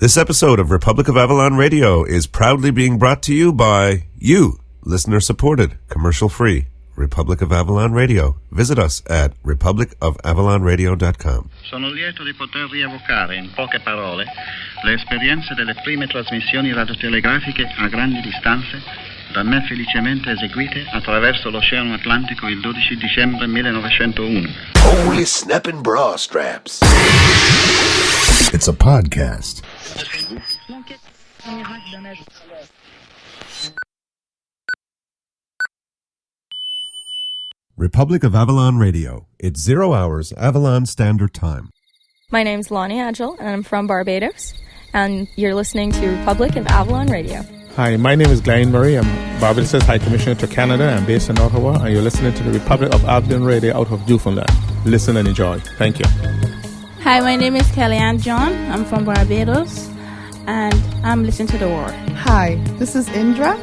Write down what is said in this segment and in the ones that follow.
This episode of Republic of Avalon Radio is proudly being brought to you by you, listener-supported, commercial-free, Republic of Avalon Radio. Visit us at republicofavalonradio.com. Sono lieto di poter rievocare in poche parole le esperienze delle prime trasmissioni radiotelegrafiche a grandi distanze da me felicemente eseguite attraverso l'Oceano Atlantico il 12 dicembre 1901. Holy snapping bra straps. It's a podcast. Republic of Avalon Radio. It's 0 hours Avalon Standard Time. My name's Lonnie and I'm from Barbados, and you're listening to Republic of Avalon Radio. Hi, my name is Glynn. I'm Barbados High Commissioner to Canada. I'm based in Ottawa, and you're listening to the Republic of Avalon Radio out of Newfoundland. Listen and enjoy. Thank you. Hi, my name is Kellyanne John. I'm from Barbados, and I'm listening to the war. Hi, this is Indra.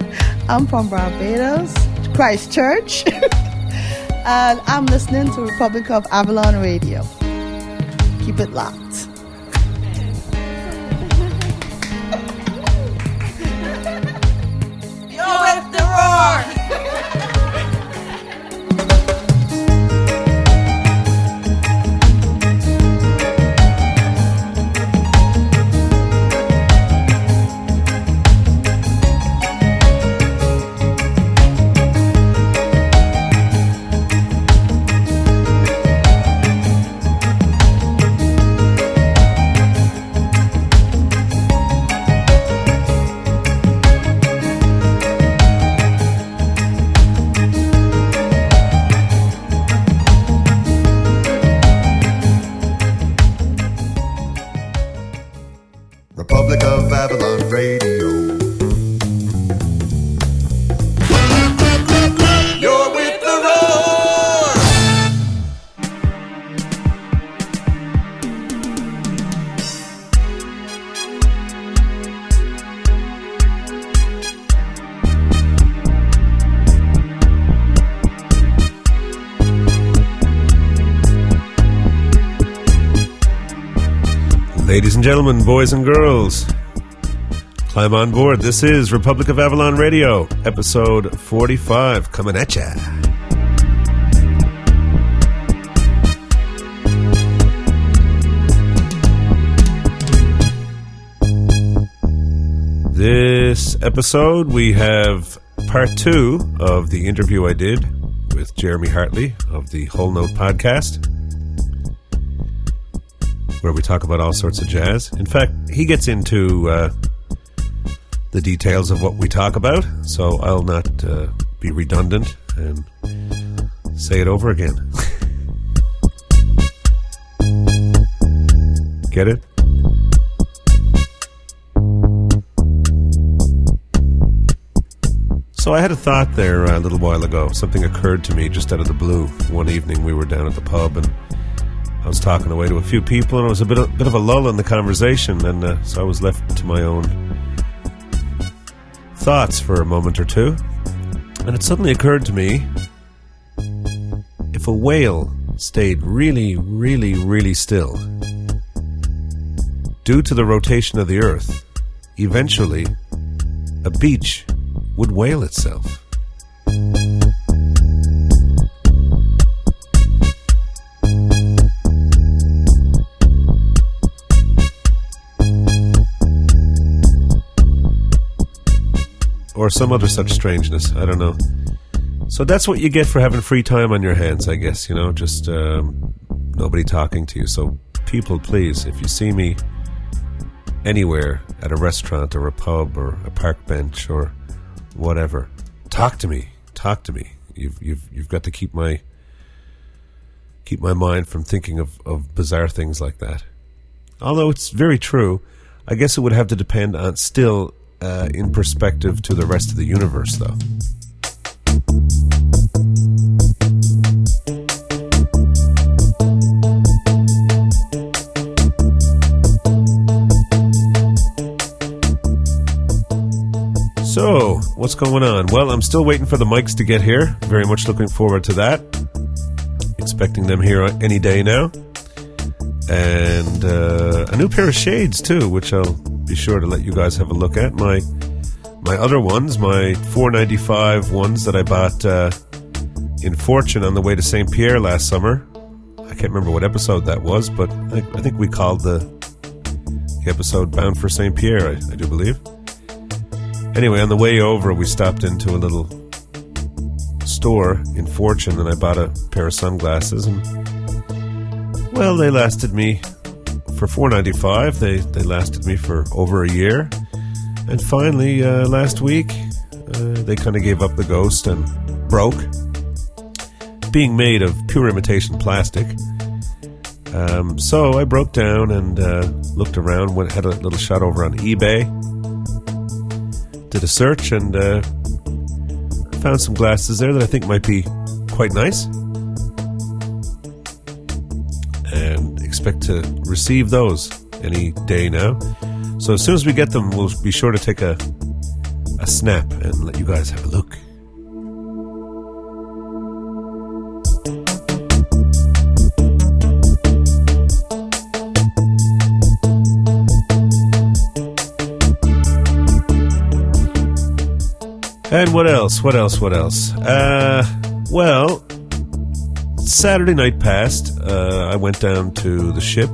I'm from Barbados, Christchurch, and I'm listening to Republic of Avalon Radio. Keep it locked. You're with the roar! Republic of Avalon Radio. You're with the roar! Ladies and gentlemen, boys and girls, climb on board. This is Republic of Avalon Radio, episode 45, coming at ya. This episode, we have part 2 of the interview I did with Jeremy Hartley of the Wholenote podcast, where we talk about all sorts of jazz. In fact, he gets into the details of what we talk about, so I'll not be redundant and say it over again. Get it? So I had a thought there a little while ago. Something occurred to me just out of the blue. One evening we were down at the pub and I was talking away to a few people, and it was a bit of a lull in the conversation, and so I was left to my own thoughts for a moment or two. And it suddenly occurred to me, if a whale stayed really, really, really still, due to the rotation of the Earth, eventually a beach would whale itself. Or some other such strangeness, I don't know. So that's what you get for having free time on your hands, I guess, you know, just nobody talking to you. So people, please, if you see me anywhere at a restaurant or a pub or a park bench or whatever, talk to me. You've got to keep my mind from thinking of bizarre things like that. Although it's very true, I guess it would have to depend on still in perspective to the rest of the universe, though. So, what's going on? Well, I'm still waiting for the mics to get here. Very much looking forward to that. Expecting them here any day now. And a new pair of shades, too, which I'll be sure to let you guys have a look at. My other ones, my $4.95 ones that I bought in Fortune on the way to St. Pierre last summer. I can't remember what episode that was, but I think we called the episode Bound for St. Pierre, I do believe. Anyway, on the way over, we stopped into a little store in Fortune, and I bought a pair of sunglasses, and, well, they lasted me for $4.95. They lasted me for over a year. And finally, last week, they kind of gave up the ghost and broke. Being made of pure imitation plastic. So I broke down and looked around, had a little shot over on eBay, did a search, and found some glasses there that I think might be quite nice. And expect to receive those any day now. So as soon as we get them, we'll be sure to take a snap and let you guys have a look. And what else? Well, Saturday night passed. I went down to the Ship.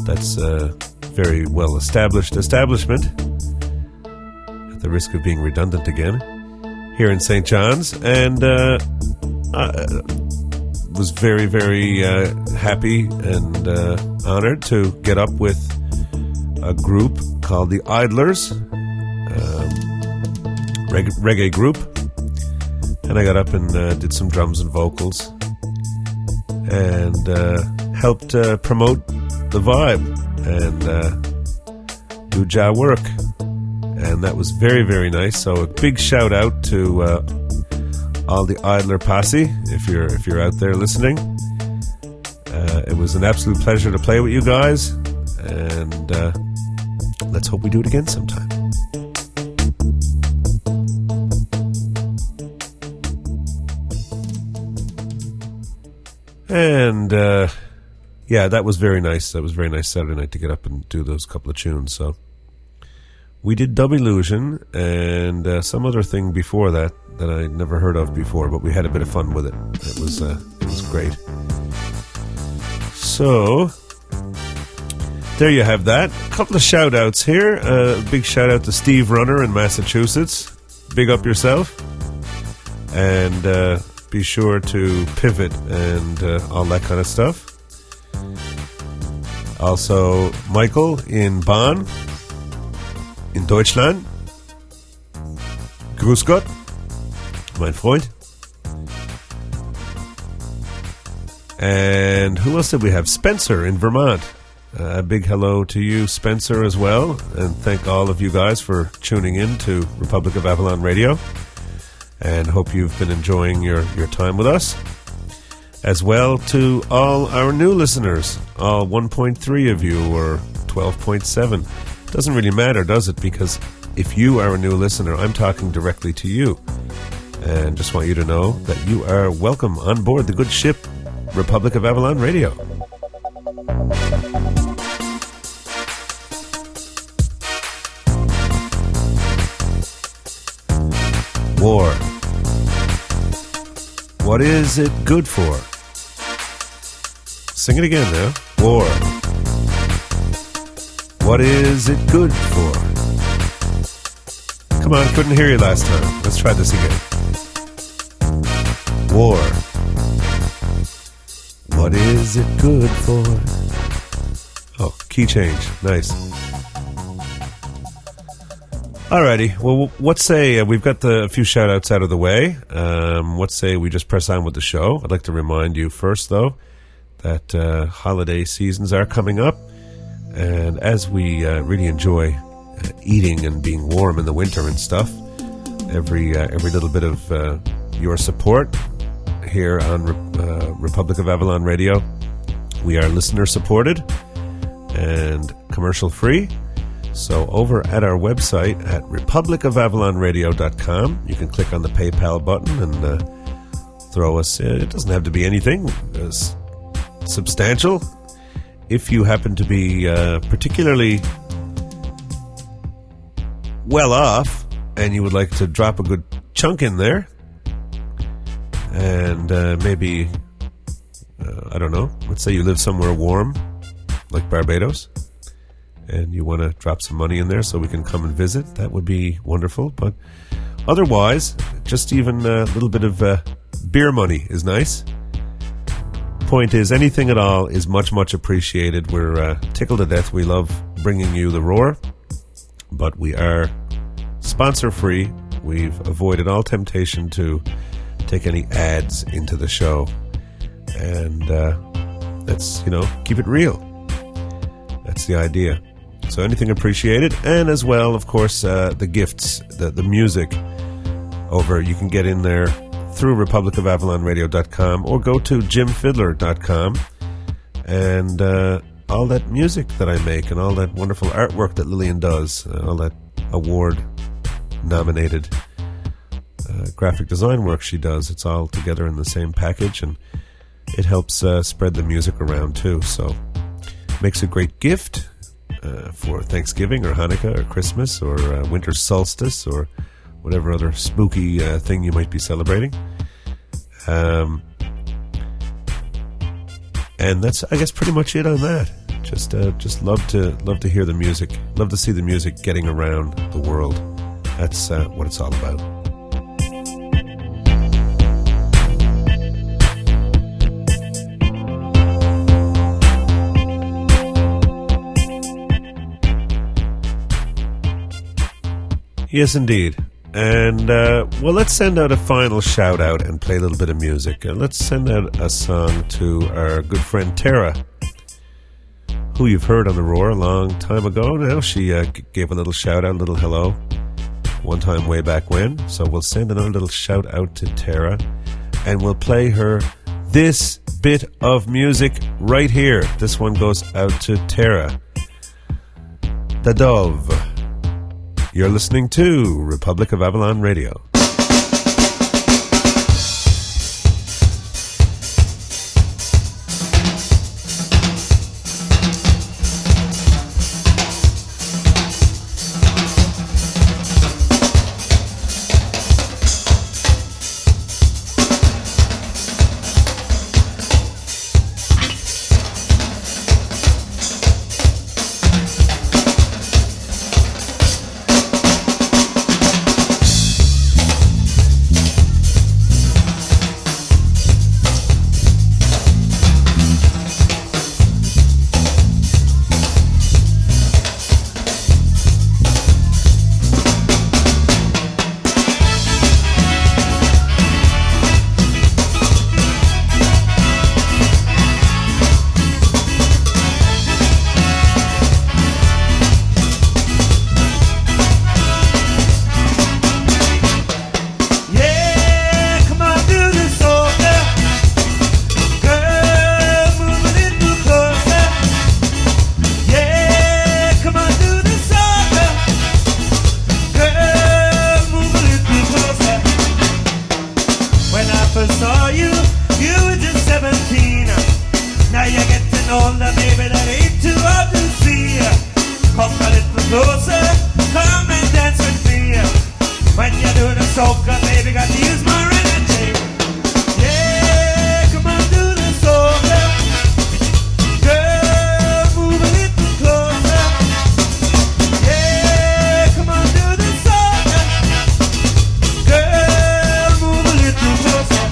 That's a very well-established establishment, at the risk of being redundant again, here in St. John's. And was very, very happy and honored to get up with a group called the Idlers. Reggae group, and I got up and did some drums and vocals and helped promote the vibe and do jaw work, and that was very, very nice. So a big shout out to all the Idler posse if you're out there listening. It was an absolute pleasure to play with you guys, and let's hope we do it again sometime. And, yeah, that was very nice. That was very nice Saturday night to get up and do those couple of tunes. So we did Dub Illusion and some other thing before that I'd never heard of before, but we had a bit of fun with it. It was great. So there you have that. A couple of shout-outs here. Big shout-out to Steve Runner in Massachusetts. Big up yourself. And be sure to pivot and all that kind of stuff. Also, Michael in Bonn, in Deutschland. Grüß Gott, mein Freund. And who else did we have? Spencer in Vermont. A big hello to you, Spencer, as well. And thank all of you guys for tuning in to Republic of Avalon Radio. And hope you've been enjoying your time with us. As well to all our new listeners, all 1.3 of you, or 12.7. Doesn't really matter, does it? Because if you are a new listener, I'm talking directly to you. And just want you to know that you are welcome on board the good ship, Republic of Avalon Radio. War. What is it good for? Sing it again now. War. What is it good for? Come on, couldn't hear you last time. Let's try this again. War. What is it good for? Oh, key change. Nice. Alrighty, well, what say we've got a few shout-outs out of the way. What say we just press on with the show? I'd like to remind you first, though, that holiday seasons are coming up. And as we really enjoy eating and being warm in the winter and stuff, every little bit of your support here on Republic of Avalon Radio, we are listener-supported and commercial-free. So over at our website at republicofavalonradio.com, you can click on the PayPal button and throw us. It doesn't have to be anything substantial. If you happen to be particularly well off and you would like to drop a good chunk in there, and maybe, I don't know, let's say you live somewhere warm, like Barbados, and you want to drop some money in there so we can come and visit, that would be wonderful. But otherwise, just even a little bit of beer money is nice. Point is, anything at all is much, much appreciated. We're tickled to death. We love bringing you the Roar, but we are sponsor free. We've avoided all temptation to take any ads into the show, and let's, keep it real. That's the idea. So anything appreciated, and as well, of course, the gifts, the music over, you can get in there through republicofAvalonradio.com or go to jimfidler.com, and all that music that I make and all that wonderful artwork that Lillian does, all that award-nominated graphic design work she does, it's all together in the same package, and it helps spread the music around too. So makes a great gift for Thanksgiving or Hanukkah or Christmas or winter solstice or whatever other spooky thing you might be celebrating. And that's, I guess, pretty much it on that. Just love to hear the music, love to see the music getting around the world. That's what it's all about. Yes, indeed. And, well, let's send out a final shout-out and play a little bit of music. Let's send out a song to our good friend Tara, who you've heard on The Roar a long time ago now. She gave a little shout-out, a little hello, one time way back when. So we'll send another little shout-out to Tara, and we'll play her this bit of music right here. This one goes out to Tara. The Dove. You're listening to Republic of Avalon Radio. Soca, baby, got to use my energy. Yeah, come on, do the soca. Girl, move a little closer. Yeah, come on, do the soca. Girl, move a little closer.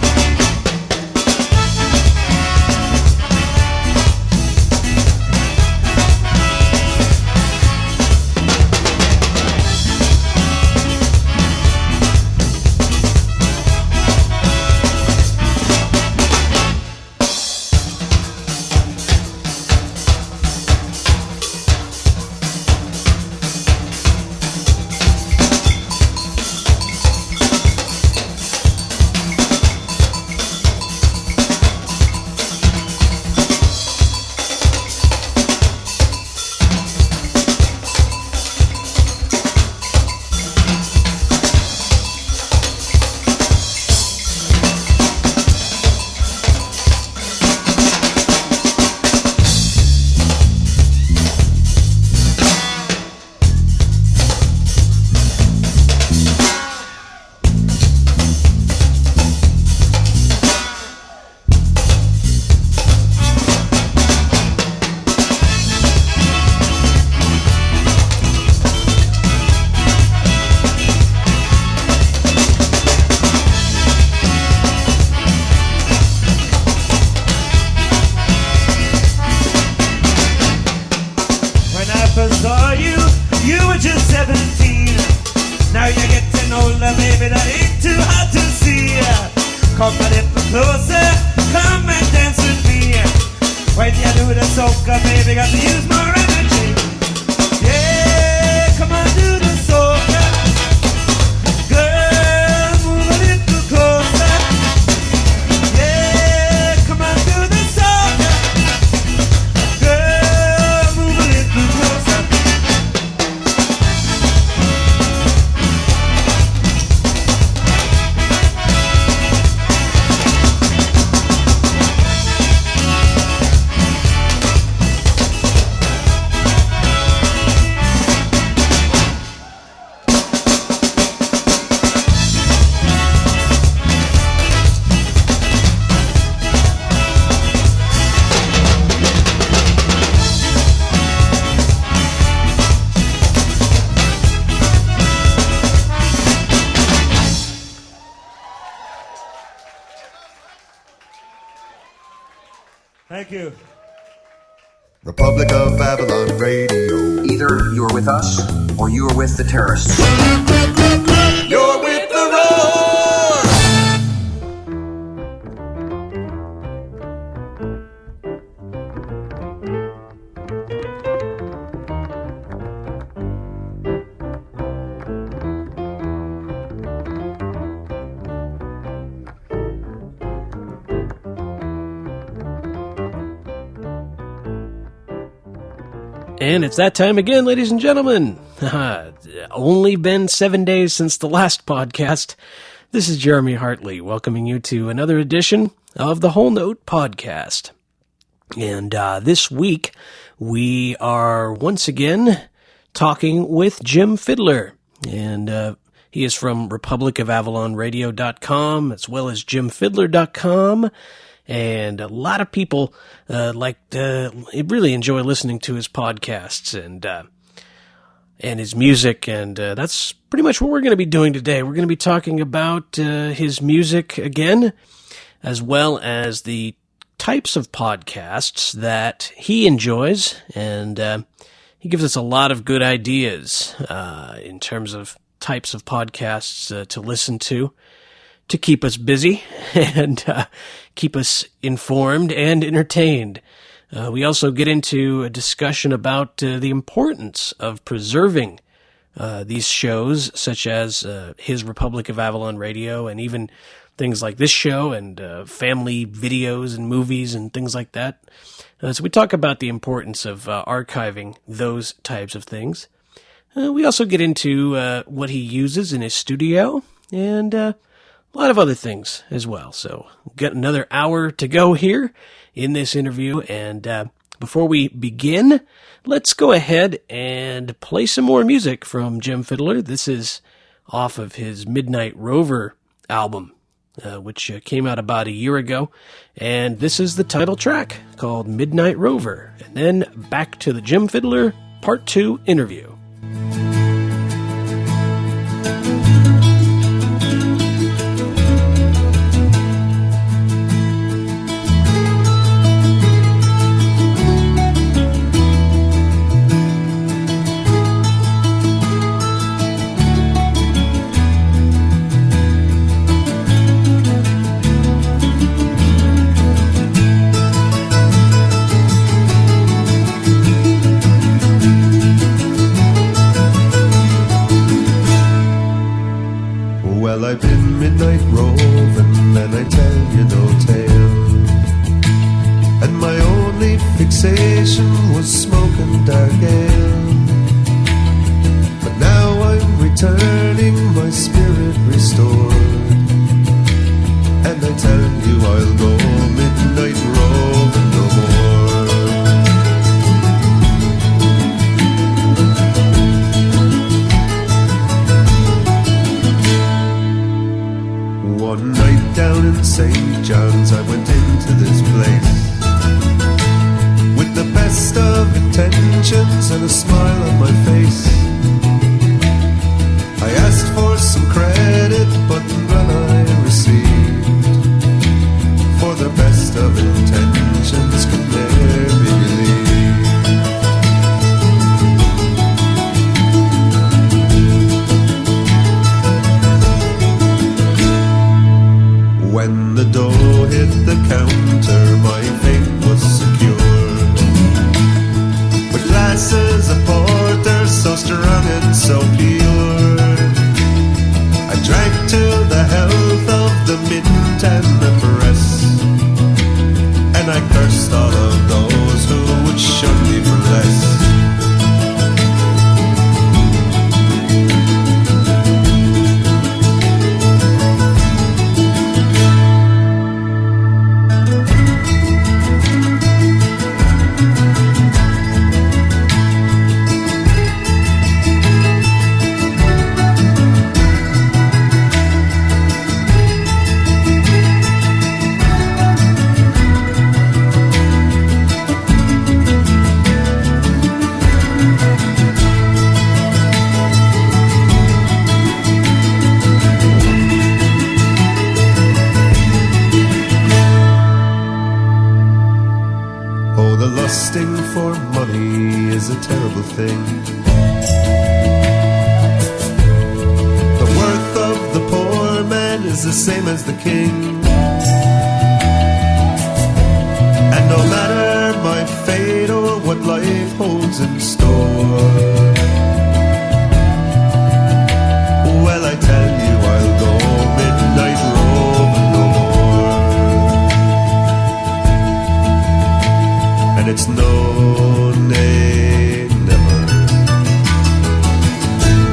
17. Now you're getting older, baby, that ain't too hard to see. Come a little closer, come and dance with me. When you do the soca, baby, got to use more energy. Yeah, come on, do the soca. Girl, move a little closer. Yeah, come on, do the soca. Girl, move a little closer. Thank you. Republic of Avalon Radio. Either you're with us or you're with the terrorists. You're with the roar! And it's that time again, ladies and gentlemen. Only been 7 days since the last podcast. This is Jeremy Hartley welcoming you to another edition of the Wholenote podcast. And this week, we are once again talking with Jim Fidler. And he is from republicofavalonradio.com as well as jimfidler.com. And a lot of people really enjoy listening to his podcasts and his music, and that's pretty much what we're going to be doing today. We're going to be talking about his music again, as well as the types of podcasts that he enjoys, and he gives us a lot of good ideas in terms of types of podcasts to listen to keep us busy and keep us informed and entertained. We also get into a discussion about the importance of preserving these shows, such as his Republic of Avalon Radio, and even things like this show and family videos and movies and things like that. So we talk about the importance of archiving those types of things. We also get into what he uses in his studio and a lot of other things as well. So we've got another hour to go here in this interview. And before we begin, let's go ahead and play some more music from Jim Fidler. This is off of his Midnight Rover album, which came out about a year ago. And this is the title track called Midnight Rover. And then back to the Jim Fidler Part 2 interview. Well, I've been midnight roving, and I tell you no tale. And my only fixation was smoking dark ale. But now I'm returning, my spirit restored. And I tell you I'll go midnight roving no more. One night down in St. John's I went into this place with the best of intentions and a smile on my face. I asked for some credit, but none I received, for the best of intentions could never be believed. the same as the king. And no matter my fate or what life holds in store, well, I tell you, I'll go midnight roving no more. And it's no, nay, never.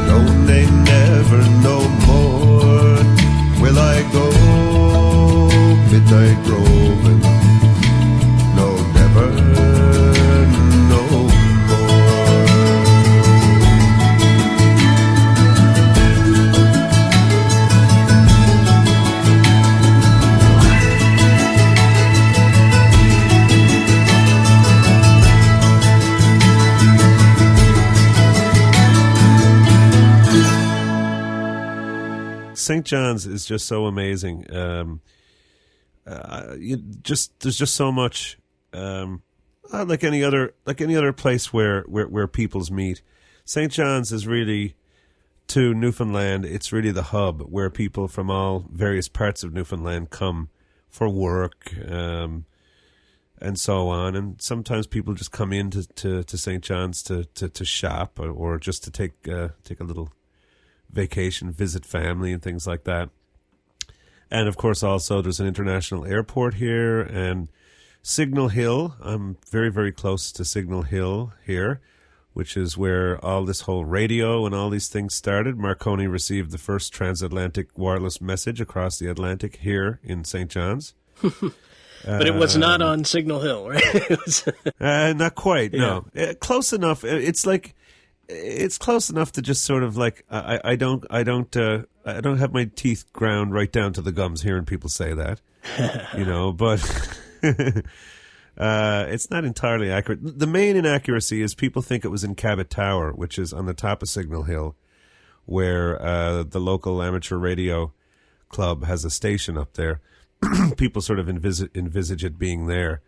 No, nay, never, no more will I go midnight roving. No, never, no more. St. John's is just so amazing. There's just so much, like any other place where peoples meet. St. John's is really, to Newfoundland, it's really the hub where people from all various parts of Newfoundland come for work, and so on. And sometimes people just come in to St. John's to shop or just to take a little vacation, visit family and things like that. And of course also there's an international airport here, and Signal Hill. I'm very, very close to Signal Hill here, which is where all this whole radio and all these things started. Marconi received the first transatlantic wireless message across the Atlantic here in St. John's. But it was not on Signal Hill, right? It was not quite, yeah. No. Close enough. It's close enough to just sort of like I don't have my teeth ground right down to the gums hearing people say that, but it's not entirely accurate. The main inaccuracy is people think it was in Cabot Tower, which is on the top of Signal Hill, where the local amateur radio club has a station up there. People sort of envisage it being there.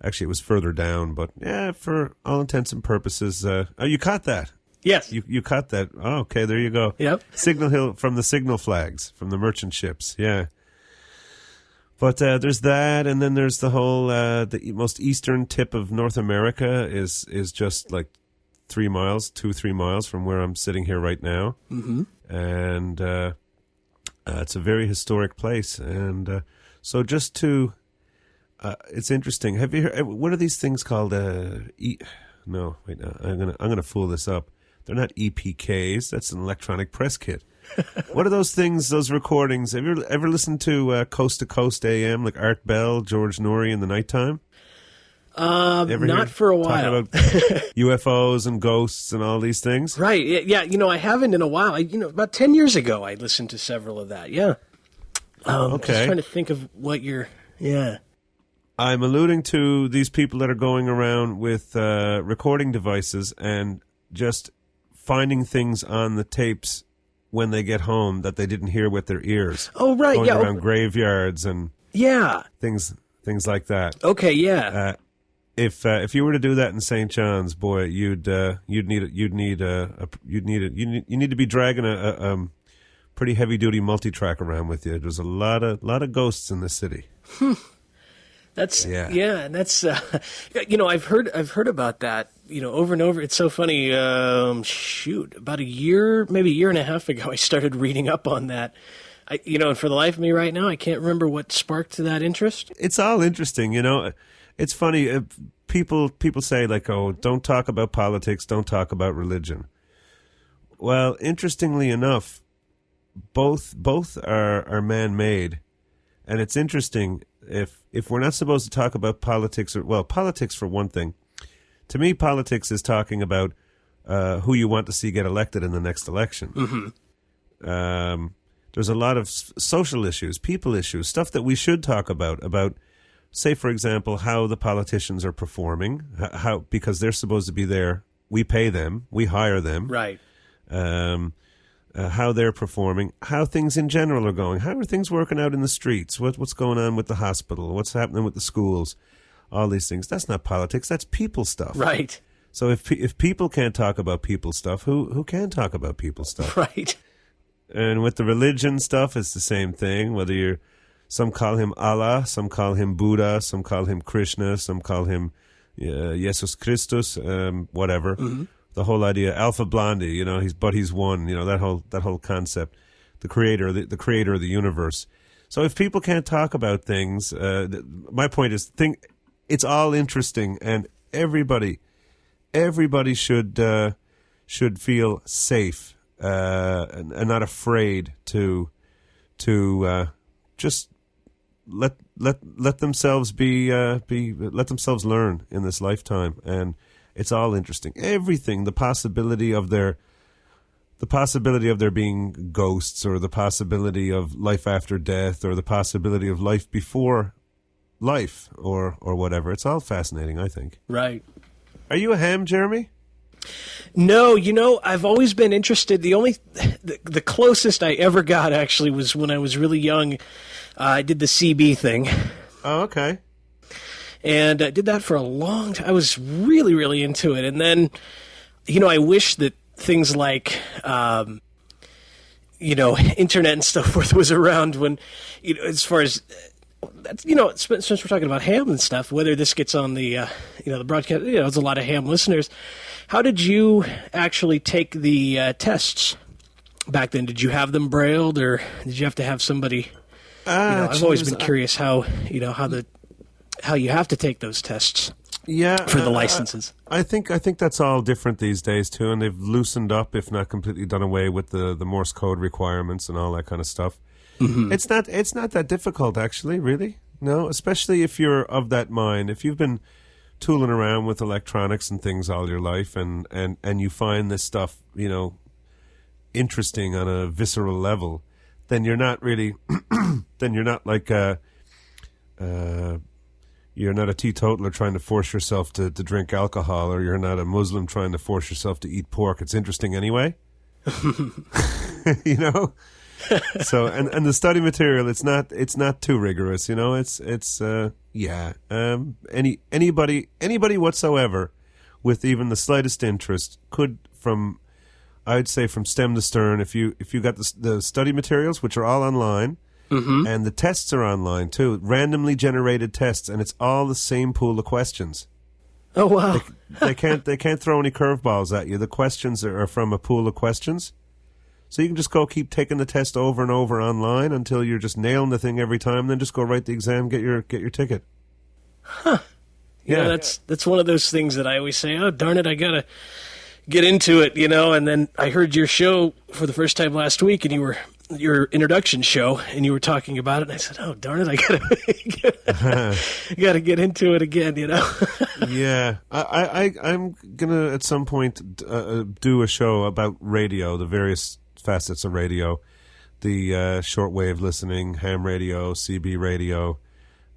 Actually, it was further down, but yeah, for all intents and purposes. You caught that? Yes. You caught that. Oh, okay, there you go. Yep. Signal Hill, from the signal flags, from the merchant ships, yeah. But there's that, and then there's the whole, the most eastern tip of North America is just like 3 miles from where I'm sitting here right now. Mm-hmm. And it's a very historic place. And so just to... it's interesting. Have you heard, what are these things called? No, wait, no, I'm gonna fool this up. They're not EPKs. That's an electronic press kit. What are those things? Those recordings? Have you ever listened to Coast to Coast AM, like Art Bell, George Norrie in the nighttime? Not for a while. Talking about UFOs and ghosts and all these things. Right. Yeah. I haven't in a while. About 10 years ago, I listened to several of that. Yeah. Okay. Just trying to think of what you're. Yeah. I'm alluding to these people that are going around with recording devices and just finding things on the tapes when they get home that they didn't hear with their ears. Oh, right, going yeah. around graveyards and things like that. Okay, yeah. If you were to do that in St. John's, boy, you need to be dragging a pretty heavy duty multi-track around with you. There's a lot of ghosts in the city. That's and that's I've heard about that over and over. It's so funny. About a year, maybe a year and a half ago, I started reading up on that. And for the life of me right now, I can't remember what sparked that interest. It's all interesting, It's funny. People say like, oh, don't talk about politics, don't talk about religion. Well, interestingly enough, both are man-made, and it's interesting. If we're not supposed to talk about politics, politics for one thing, to me, politics is talking about who you want to see get elected in the next election. Mm-hmm. There's a lot of social issues, people issues, stuff that we should talk about, say, for example, how the politicians are performing, because they're supposed to be there. We pay them, we hire them. Right. How they're performing, how things in general are going, how are things working out in the streets, what's going on with the hospital, what's happening with the schools, all these things. That's not politics, that's people stuff. Right. So if people can't talk about people stuff, who can talk about people stuff? Right. And with the religion stuff, it's the same thing. Whether you're, some call him Allah, some call him Buddha, some call him Krishna, some call him Jesus Christus, whatever. Mm-hmm. The whole idea, Alpha Blondie, you know, he's one. You know, that whole concept. The creator of the universe. So if people can't talk about things, my point is, it's all interesting, and everybody should feel safe and not afraid to just let themselves let themselves learn in this lifetime, and it's all interesting. Everything, the possibility of there being ghosts, or the possibility of life after death, or the possibility of life before life, or whatever. It's all fascinating, I think. Right. Are you a ham, Jeremy? No, you know, I've always been interested. The closest I ever got, actually, was when I was really young. I did the CB thing. Oh, okay. And I did that for a long time. I was really, really into it. And then, you know, I wish that things like, you know, internet and so forth was around when, you know, as far as, you know, since we're talking about ham and stuff, whether this gets on the, you know, the broadcast, you know, there's a lot of ham listeners. How did you actually take the tests back then? Did you have them brailled, or did you have to have somebody, you know, I've always been curious how, you know, how you have to take those tests. Yeah, for the licenses. I think that's all different these days too, and they've loosened up, if not completely done away with the Morse code requirements and all that kind of stuff. Mm-hmm. It's not that difficult, actually, really. No, especially if you're of that mind. If you've been tooling around with electronics and things all your life, and you find this stuff, you know, interesting on a visceral level, then you're not really, then you're not like you're not a teetotaler trying to force yourself to drink alcohol, or you're not a Muslim trying to force yourself to eat pork. It's interesting anyway. You know? So, and the study material, it's not too rigorous, you know? Anybody whatsoever with even the slightest interest could, I'd say from stem to stern, if you got the study materials, which are all online, mm-hmm. and the tests are online too, randomly generated tests, and it's all the same pool of questions. Oh wow! They can't throw any curveballs at you. The questions are from a pool of questions, so you can just go keep taking the test over and over online until you're just nailing the thing every time. Then just go write the exam, get your ticket. Huh? Yeah, you know, that's one of those things that I always say. Oh darn it, I gotta get into it, you know. And then I heard your show for the first time last week, and your introduction show, and you were talking about it, and I said, oh darn it, I gotta get into it again, you know. Yeah, I'm gonna at some point do a show about radio, the various facets of radio, the shortwave listening, ham radio, CB radio,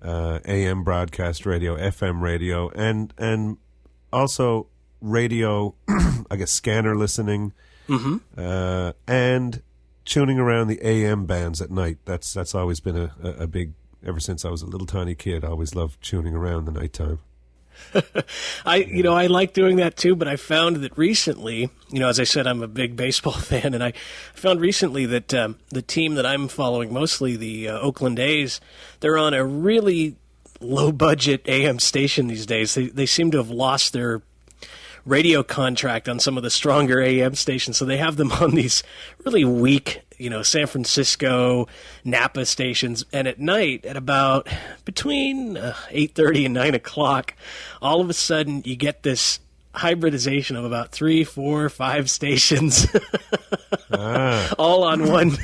AM broadcast radio, FM radio, and also radio, I guess scanner listening, mm-hmm. And tuning around the AM bands at night. That's always been a big, ever since I was a little tiny kid, I always loved tuning around the nighttime. I like doing that too, but I found that recently, you know, as I said, I'm a big baseball fan, and I found recently that the team that I'm following, mostly the Oakland A's, they're on a really low-budget AM station these days. They seem to have lost their radio contract on some of the stronger AM stations, so they have them on these really weak, you know, San Francisco, Napa stations, and at night, at about between 8:30 and 9 o'clock, all of a sudden you get this hybridization of about 3, 4, 5 stations all on one.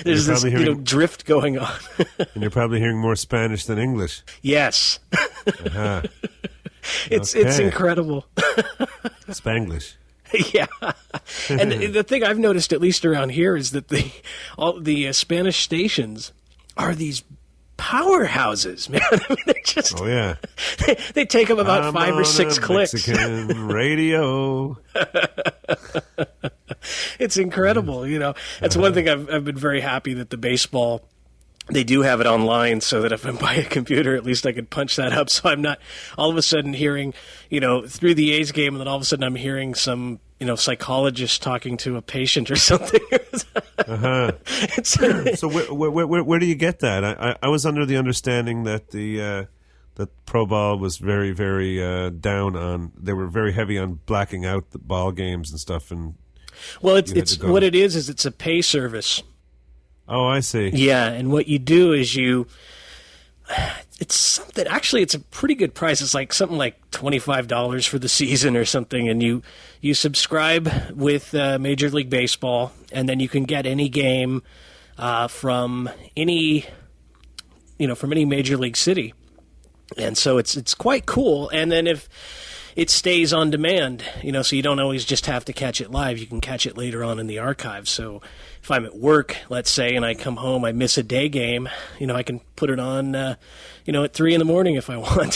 There's this drift going on. And you're probably hearing more Spanish than English. Yes. Uh-huh. It's incredible. Spanglish. Yeah. And the thing I've noticed, at least around here, is that all the Spanish stations are these powerhouses, man. I mean, they're just, oh yeah, they take them about 5 or 6 clicks. Mexican radio. It's incredible, you know. That's one thing I've been very happy that the baseball they do have it online, so that if I buy a computer, at least I could punch that up. So I'm not all of a sudden hearing, through the A's game, and then all of a sudden I'm hearing some, psychologist talking to a patient or something. So where do you get that? I was under the understanding that that Pro Ball was very, very down on. They were very heavy on blacking out the ball games and stuff. And well, it's what it is it's a pay service. Oh, I see. Yeah, and what you do is it's something, actually it's a pretty good price. It's like something like $25 for the season or something, and you subscribe with Major League Baseball, and then you can get any game from any major league city. And so it's quite cool. And then if it stays on demand, so you don't always just have to catch it live. You can catch it later on in the archive. So if I'm at work, let's say, and I come home, I miss a day game, I can put it on, at 3 a.m. if I want,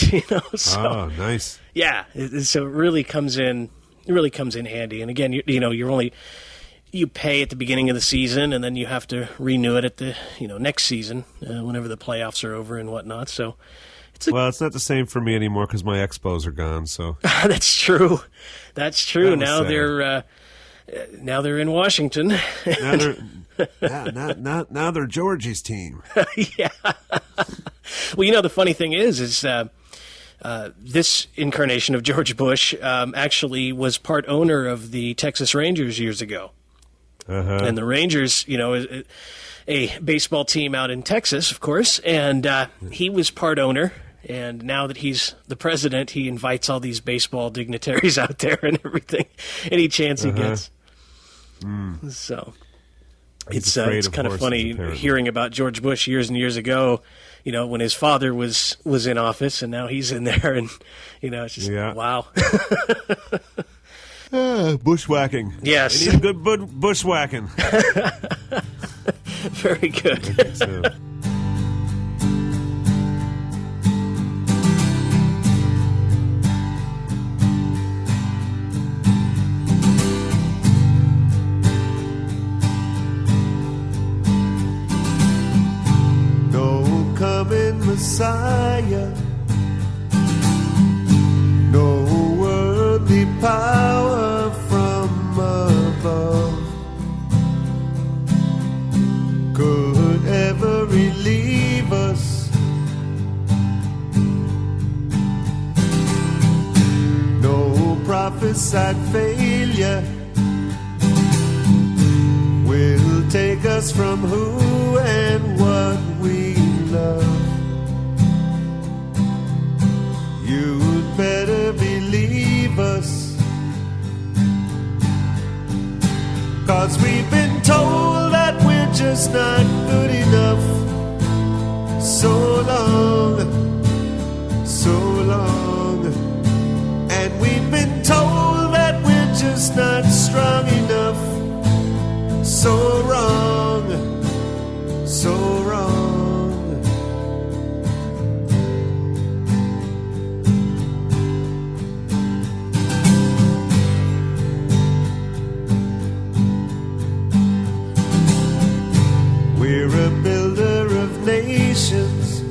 So, oh, nice. Yeah. So it really comes in handy. And again, you pay at the beginning of the season, and then you have to renew it at the, next season, whenever the playoffs are over and whatnot. So, well, it's not the same for me anymore because my Expos are gone. So That's true. Now sad. they're in Washington. Now they're Georgie's team. Yeah. Well, the funny thing is this incarnation of George Bush actually was part owner of the Texas Rangers years ago. And the Rangers, a baseball team out in Texas, of course, and he was part owner. And now that he's the president, he invites all these baseball dignitaries out there and everything, any chance he gets. So it's kind of funny hearing about George Bush years and years ago, when his father was in office, and now he's in there, and it's just wow. Bushwhacking. Yes, you need a good bushwhacking. Very good. Messiah, no worldly power from above could ever relieve us. No prophesied failure will take us from who and what we love. You'd better believe us, 'cause we've been told that we're just not good enough. So long, and we've been told that we're just not strong enough. So wrong, so wrong. We're a builder of nations.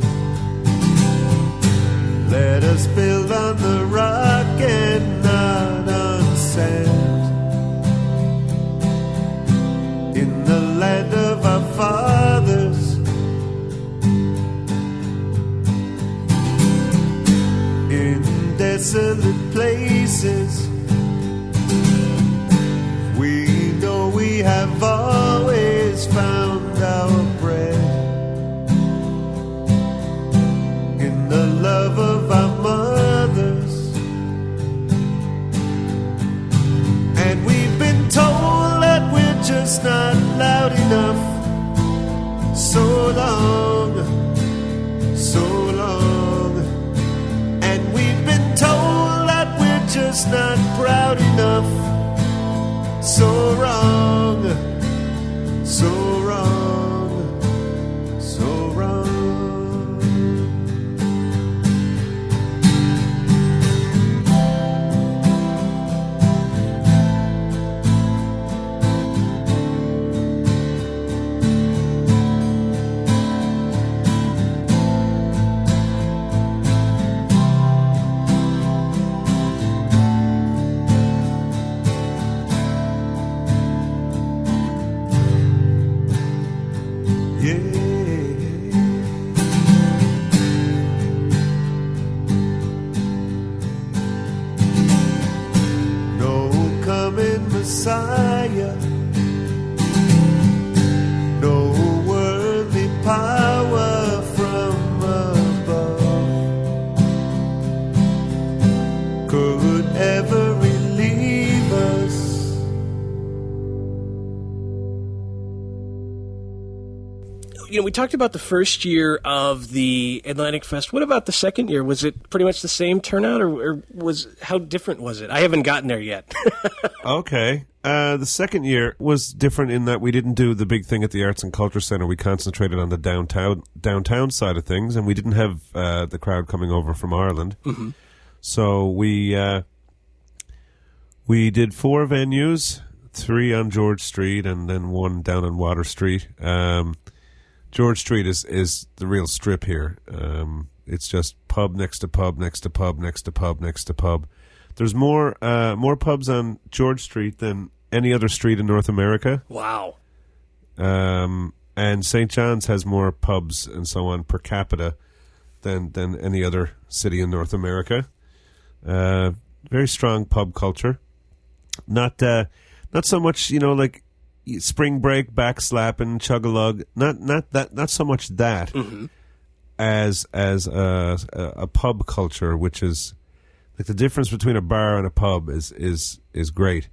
Let us build on the rock and not on sand. In the land of our fathers, in desolate places, we know we have always found our bread in the love of our mothers. And we've been told that we're just not loud enough. So long, and we've been told that we're just not proud enough. So wrong, so wrong, so wrong. we talked about the first year of the Atlantic Fest. What about the second year? Was it pretty much the same turnout, or how different was it? I haven't gotten there yet. Okay. The second year was different in that we didn't do the big thing at the Arts and Culture Centre. We concentrated on the downtown side of things, and we didn't have the crowd coming over from Ireland. Mm-hmm. So we did 4 venues, 3 on George Street and then 1 down on Water Street. George Street is the real strip here. It's just pub next to pub next to pub next to pub next to pub. There's more pubs on George Street than any other street in North America. Wow. And St. John's has more pubs and so on per capita than any other city in North America. Very strong pub culture. Not so much, like spring break, backslapping, chug-a-lug. Not so much that mm-hmm. as a pub culture, which is like the difference between a bar and a pub is great.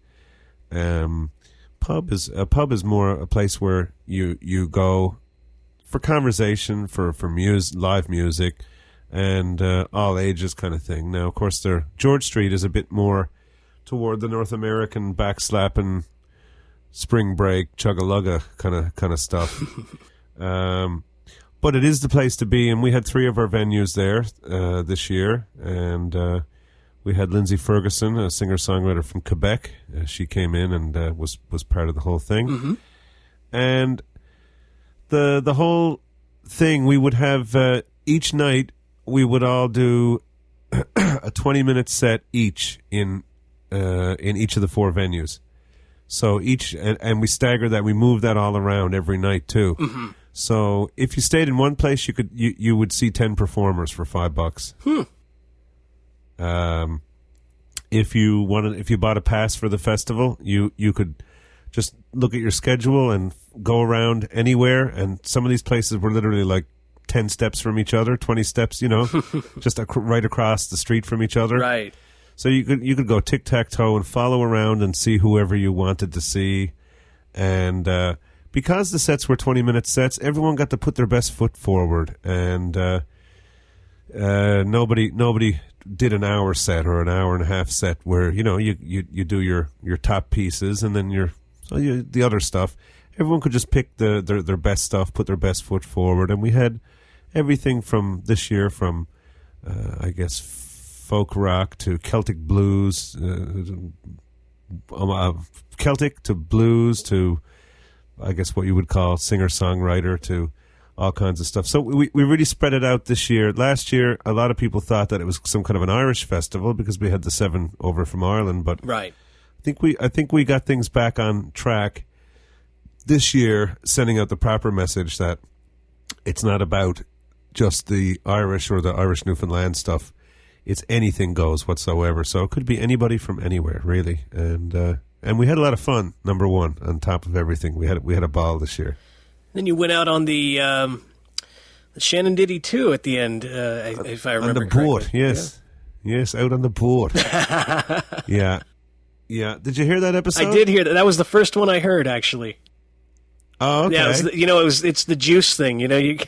Pub is more a place where you go for conversation, for live music, and all ages kind of thing. Now, of course, George Street is a bit more toward the North American backslapping, spring break, chug-a-lugga kind of stuff. But it is the place to be, and we had 3 of our venues there this year, and we had Lindsay Ferguson, a singer-songwriter from Quebec. She came in and was part of the whole thing. Mm-hmm. And the whole thing, we would have each night, we would all do a 20-minute set each in each of the 4 venues. So each, and we stagger that, we move that all around every night too. Mm-hmm. So if you stayed in one place, you would see 10 performers for $5. If you bought a pass for the festival, you could just look at your schedule and go around anywhere. And some of these places were literally like 10 steps from each other, 20 steps, just right across the street from each other. Right. So you could go tic-tac-toe and follow around and see whoever you wanted to see. And because the sets were 20-minute sets, everyone got to put their best foot forward. And nobody did an hour set or an hour and a half set where, you do your top pieces and then the other stuff. Everyone could just pick their best stuff, put their best foot forward. And we had everything from this year from, I guess, folk rock to Celtic blues, Celtic to blues to, I guess, what you would call singer-songwriter to all kinds of stuff. So we really spread it out this year. Last year, a lot of people thought that it was some kind of an Irish festival because we had the 7 over from Ireland. But right. I think we got things back on track this year, sending out the proper message that it's not about just the Irish or the Irish Newfoundland stuff. It's anything goes whatsoever. So it could be anybody from anywhere, really. And we had a lot of fun. Number one, on top of everything, we had a ball this year. Then you went out on the Shenandoah too at the end, if I remember correctly. On the boat, yes. Yeah. Yes, out on the boat. Yeah. Did you hear that episode? I did hear that. That was the first one I heard, actually. Oh, okay. Yeah, it's the juice thing. You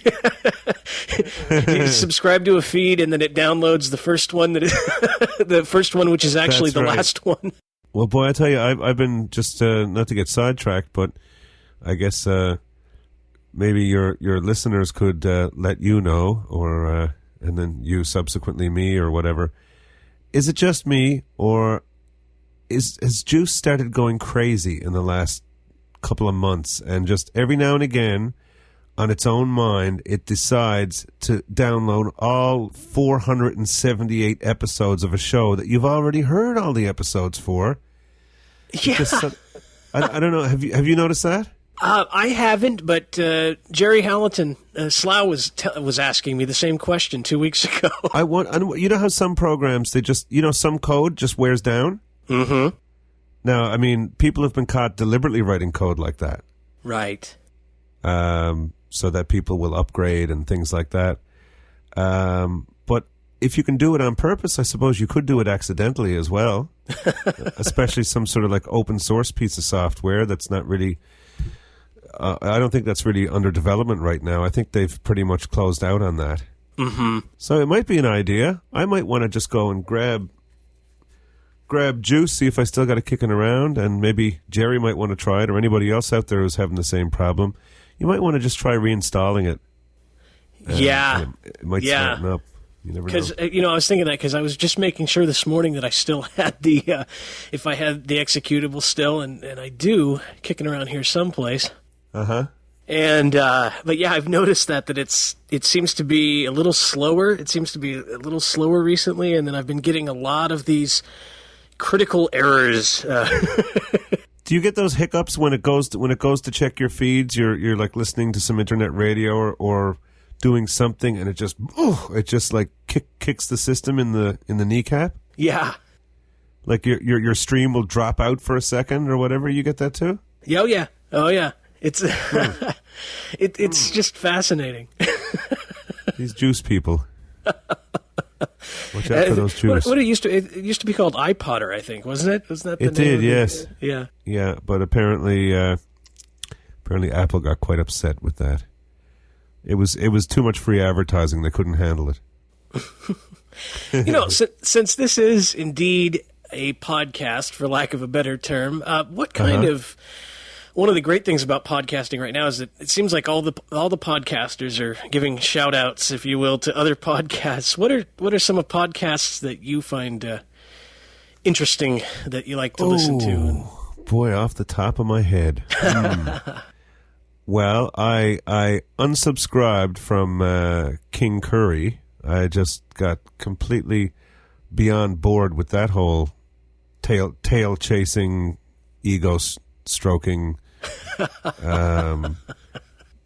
subscribe to a feed and then it downloads the first one the first one, which is actually the last one. Well, boy, I tell you, I've been just not to get sidetracked, but I guess maybe your listeners could let you know, or and then you subsequently me or whatever. Is it just me, or has Juice started going crazy in the last couple of months, and just every now and again, on its own mind, it decides to download all 478 episodes of a show that you've already heard all the episodes for? Yeah. I don't know. Have you noticed that? I haven't, but Jerry Hallaton, Slough was asking me the same question 2 weeks ago. You know how some programs, they just, some code just wears down? Mm-hmm. Now, I mean, people have been caught deliberately writing code like that. Right. So that people will upgrade and things like that. But if you can do it on purpose, I suppose you could do it accidentally as well. Especially some sort of like open source piece of software that's not really I don't think that's really under development right now. I think they've pretty much closed out on that. Mm-hmm. So it might be an idea. I might want to just go and grab juice, see if I still got it kicking around, and maybe Jerry might want to try it, or anybody else out there who's having the same problem. You might want to just try reinstalling it. Yeah. It might smarten up. You never know. Because, I was thinking that because I was just making sure this morning that I still had if I had the executable still, and I do, kicking around here someplace. Uh-huh. And, but yeah, I've noticed that it seems to be a little slower. It seems to be a little slower recently, and then I've been getting a lot of these critical errors. Do you get those hiccups when it goes to check your feeds? You're like listening to some internet radio or doing something, and it just like kicks the system in the kneecap. Yeah, like your stream will drop out for a second or whatever. You get that too? Oh yeah. It's it's just fascinating. These juice people. Watch out for those juice. What it used to be called iPodder, I think, wasn't it? Wasn't that the name? It did, yes. Yeah. Yeah, but apparently Apple got quite upset with that. It was too much free advertising. They couldn't handle it. Since this is indeed a podcast, for lack of a better term, what kind of... One of the great things about podcasting right now is that it seems like all the podcasters are giving shout-outs, if you will, to other podcasts. What are some of podcasts that you find interesting that you like to listen to? Boy, off the top of my head. Well, I unsubscribed from King Curry. I just got completely beyond bored with that whole tail chasing, ego stroking,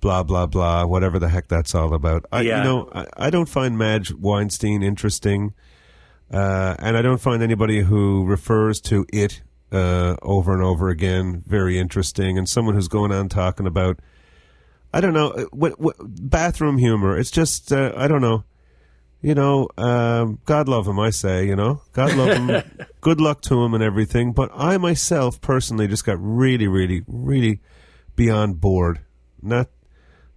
blah blah blah, whatever the heck that's all about. I don't find Madge Weinstein interesting, and I don't find anybody who refers to it over and over again very interesting. And someone who's going on talking about, I don't know, what bathroom humor. It's just I don't know. God love him, I say, God love him. Good luck to him and everything. But I myself personally just got really, really, really beyond bored. Not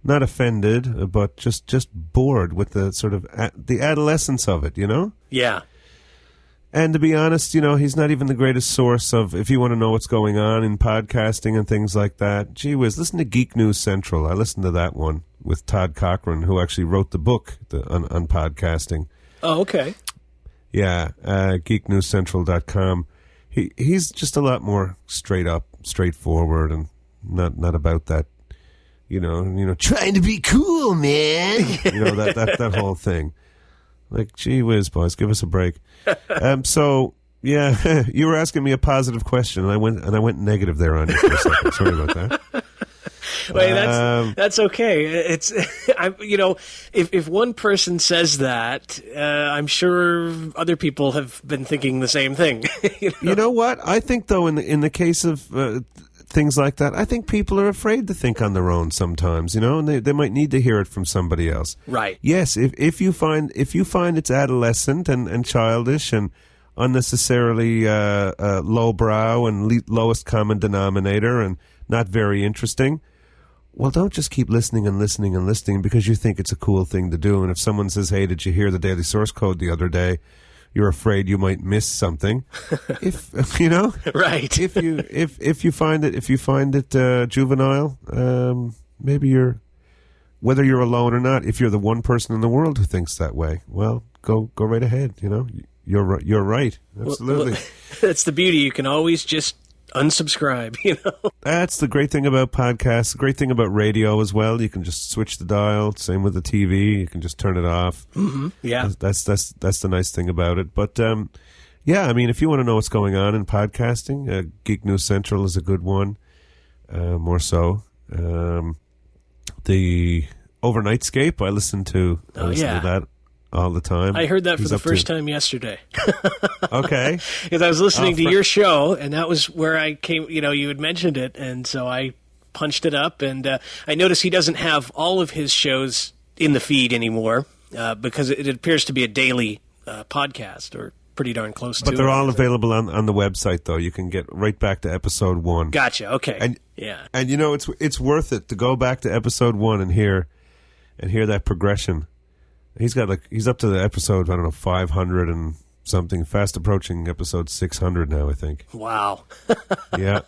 offended, but just bored with the sort of the adolescence of it, Yeah. And to be honest, he's not even the greatest source of, if you want to know what's going on in podcasting and things like that. Gee whiz, listen to Geek News Central. I listened to that one with Todd Cochran, who actually wrote the book on podcasting. Oh, okay. Yeah, geeknewscentral.com. He's just a lot more straight up, straightforward, and not about that, trying to be cool, man. that whole thing. Like, gee whiz, boys, give us a break. So, yeah, you were asking me a positive question, and I went negative there on you for a second. Sorry about that. Wait, that's okay. It's if one person says that, I'm sure other people have been thinking the same thing. You know what? I think though, in the case of things like that, I think people are afraid to think on their own sometimes. And they might need to hear it from somebody else. Right. Yes. If you find it's adolescent and childish and unnecessarily lowbrow and lowest common denominator and not very interesting, well, don't just keep listening and listening and listening because you think it's a cool thing to do. And if someone says, "Hey, did you hear the Daily Source Code the other day?" You're afraid you might miss something. If right. If you find it juvenile, maybe whether you're alone or not. If you're the one person in the world who thinks that way, well, go right ahead. You're right. Absolutely. Well, that's the beauty. You can always just unsubscribe, That's the great thing about podcasts. The great thing about radio as well. You can just switch the dial. Same with the TV. You can just turn it off. Mm-hmm. Yeah. That's the nice thing about it. But, yeah, I mean, if you want to know what's going on in podcasting, Geek News Central is a good one. More so. The Overnightscape, I listen to that all the time. I heard that for the first time yesterday. Okay. Because I was listening to your show, and that was where I came, you had mentioned it, and so I punched it up, and I noticed he doesn't have all of his shows in the feed anymore, because it appears to be a daily podcast or pretty darn close to But it. they're all available on the website, though. You can get right back to episode 1. Gotcha. Okay. And, yeah. And, it's worth it to go back to episode 1 and hear that progression. He's up to the episode, I don't know, 500 and something, fast approaching episode 600 now, I think. Wow. Yeah.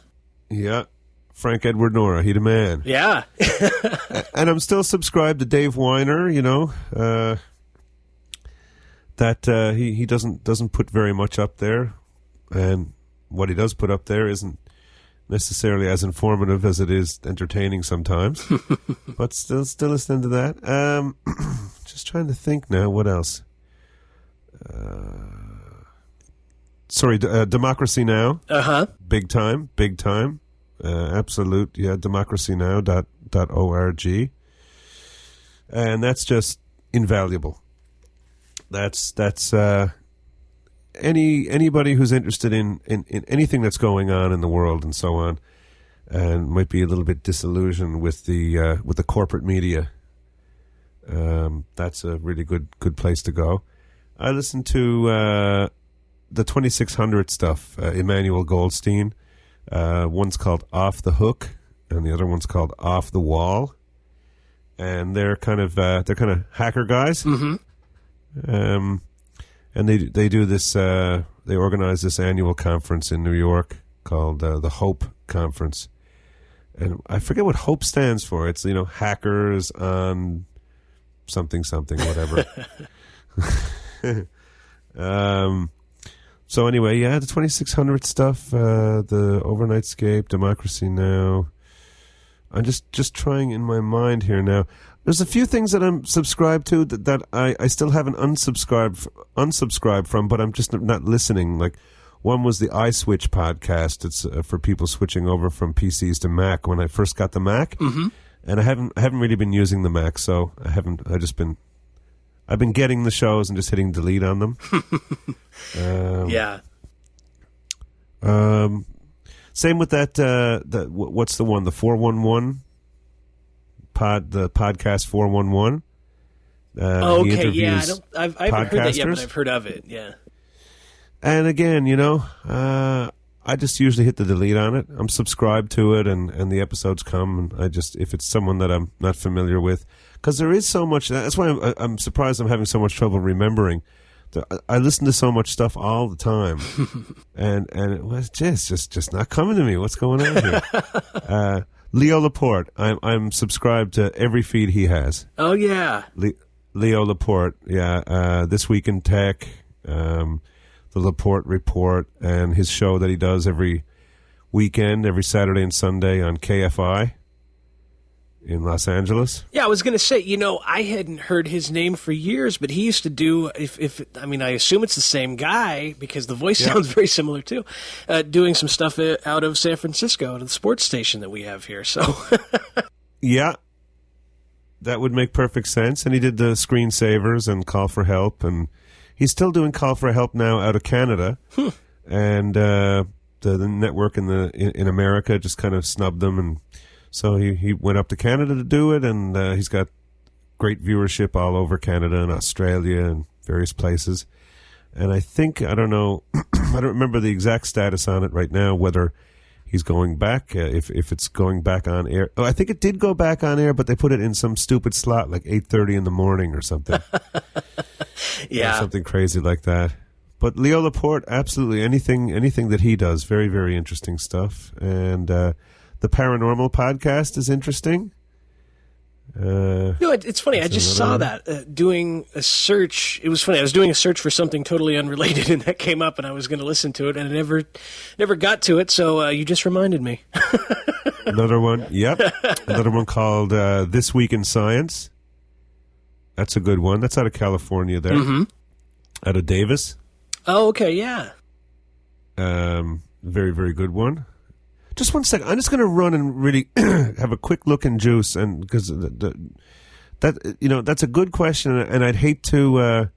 Frank Edward Nora, he the man. Yeah. And I'm still subscribed to Dave Weiner, that he doesn't put very much up there, and what he does put up there isn't necessarily as informative as it is entertaining sometimes. But still listening to that. Just trying to think now, what else? Democracy Now. Big time. Absolute, yeah, democracynow.org. And that's just invaluable. That's anybody who's interested in anything that's going on in the world and so on, and might be a little bit disillusioned with the corporate media. That's a really good place to go. I listen to the 2600 stuff. Emmanuel Goldstein. One's called Off the Hook, and the other one's called Off the Wall. And they're kind of hacker guys. Mm-hmm. And they do this. They organize this annual conference in New York called the Hope Conference, and I forget what Hope stands for. It's hackers on something whatever. So anyway, yeah, the 2600 stuff, the Overnightscape, Democracy Now. I'm just trying in my mind here now. There's a few things that I'm subscribed to that I still haven't unsubscribed from, but I'm just not listening. Like, one was the iSwitch podcast. It's for people switching over from PCs to Mac when I first got the Mac. Mm-hmm. And I haven't really been using the Mac, so I've been getting the shows and just hitting delete on them. Yeah. Same with that. What's the one? The 411 the podcast 411. Okay, yeah. I haven't heard that yet, but I've heard of it. Yeah. And again, I just usually hit the delete on it. I'm subscribed to it, and the episodes come. And if it's someone that I'm not familiar with, because there is so much. That's why I'm surprised I'm having so much trouble remembering. I listen to so much stuff all the time, and it was just not coming to me. What's going on here? Leo Laporte. I'm subscribed to every feed he has. Oh yeah, Leo Laporte. Yeah, This Week in Tech, the Laporte Report, and his show that he does every weekend, every Saturday and Sunday on KFI in Los Angeles. Yeah, I was going to say, I hadn't heard his name for years, but he used to do, I assume it's the same guy because the voice sounds very similar too, doing some stuff out of San Francisco at the sports station that we have here. So, yeah, that would make perfect sense. And he did the Screensavers and Call for Help, and he's still doing Call for Help now out of Canada. And the network in America just kind of snubbed them, and so he went up to Canada to do it, and he's got great viewership all over Canada and Australia and various places. And I don't know, I don't remember the exact status on it right now, whether he's going back, if it's going back on air. Oh, I think it did go back on air, but they put it in some stupid slot, like 8:30 in the morning or something. Yeah. Or something crazy like that. But Leo Laporte, absolutely, anything that he does, very, very interesting stuff. And the Paranormal podcast is interesting. It's funny. I just saw that doing a search. It was funny. I was doing a search for something totally unrelated, and that came up, and I was going to listen to it, and I never got to it. So you just reminded me. Another one. Yep. Another one called This Week in Science. That's a good one. That's out of California there. Mm-hmm. Out of Davis. Oh, okay. Yeah. Very, very good one. Just one second. I'm just going to run and really have a quick look in Juice, and because that's a good question, and I'd hate to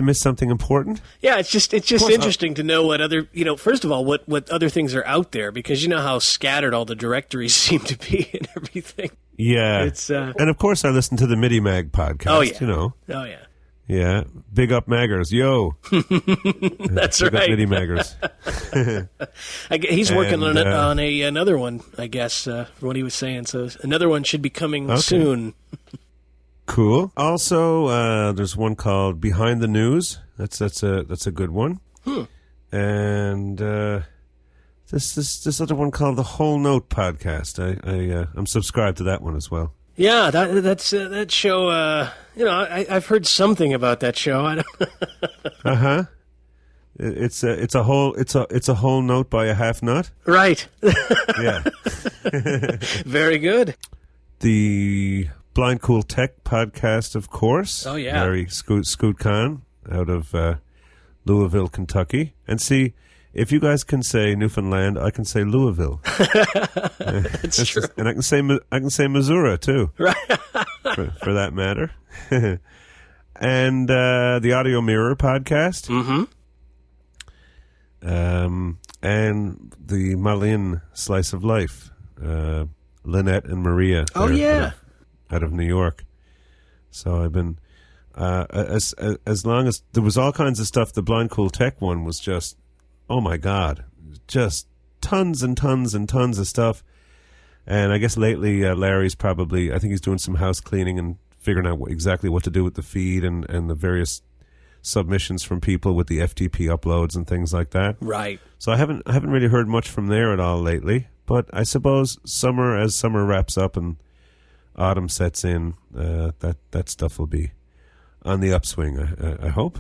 miss something important. Yeah, it's just interesting to know what other first of all what other things are out there, because you know how scattered all the directories seem to be and everything. Yeah, it's and of course I listen to the MIDI Mag podcast. Oh yeah, Oh yeah. Yeah, big up Maggers, yo. That's big right. Up Nitty Maggers. He's working on another one, I guess, from what he was saying. So another one should be coming soon. Cool. Also, there's one called Behind the News. That's a good one. And this other one called the Wholenote podcast. I'm subscribed to that one as well. Yeah, that show. I've heard something about that show. I don't. It's a whole note by a half nut. Right. Yeah. Very good. The Blind Cool Tech podcast, of course. Oh yeah. Larry Scoot Khan out of Louisville, Kentucky. And see, if you guys can say Newfoundland, I can say Louisville. That's true. And I can say Missouri too. Right. for that matter. And the Audio Mirror podcast. And the Malin Slice of Life. Lynette and Maria. Oh yeah. Out of New York. So I've been as long as there was all kinds of stuff. The Blind Cool Tech one was just, oh my God, just tons and tons and tons of stuff. And I guess lately Larry's probably, I think he's doing some house cleaning and figuring out exactly what to do with the feed and the various submissions from people with the FTP uploads and things like that. Right. So I haven't really heard much from there at all lately. But I suppose as summer wraps up and autumn sets in, that stuff will be on the upswing, I hope.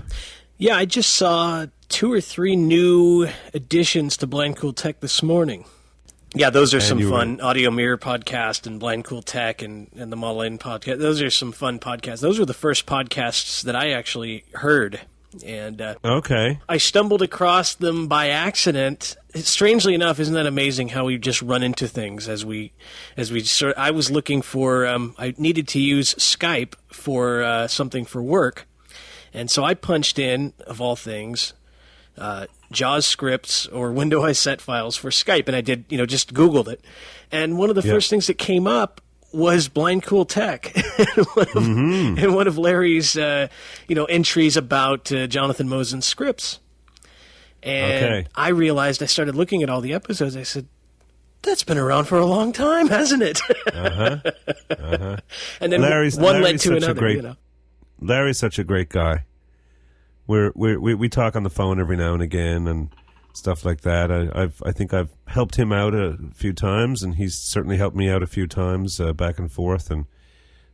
Yeah, I just saw 2 or 3 new additions to Blind Cool Tech this morning. Yeah, those are some fun. Audio Mirror podcast and Blind Cool Tech and the Malin podcast. Those are some fun podcasts. Those were the first podcasts that I actually heard. And okay, I stumbled across them by accident. Strangely enough, isn't that amazing how we just run into things as we sort? I was looking for. I needed to use Skype for something for work, and so I punched in, of all things, JAWS scripts or Windows set files for Skype, and I did, just Googled it, and one of the first things that came up was Blind Cool Tech, and one of Larry's, entries about Jonathan Mosen's scripts. And I realized, I started looking at all the episodes. I said, that's been around for a long time, hasn't it? And then Larry's led to another. Larry's such a great guy. We talk on the phone every now and again and stuff like that. I think I've helped him out a few times, and he's certainly helped me out a few times back and forth. And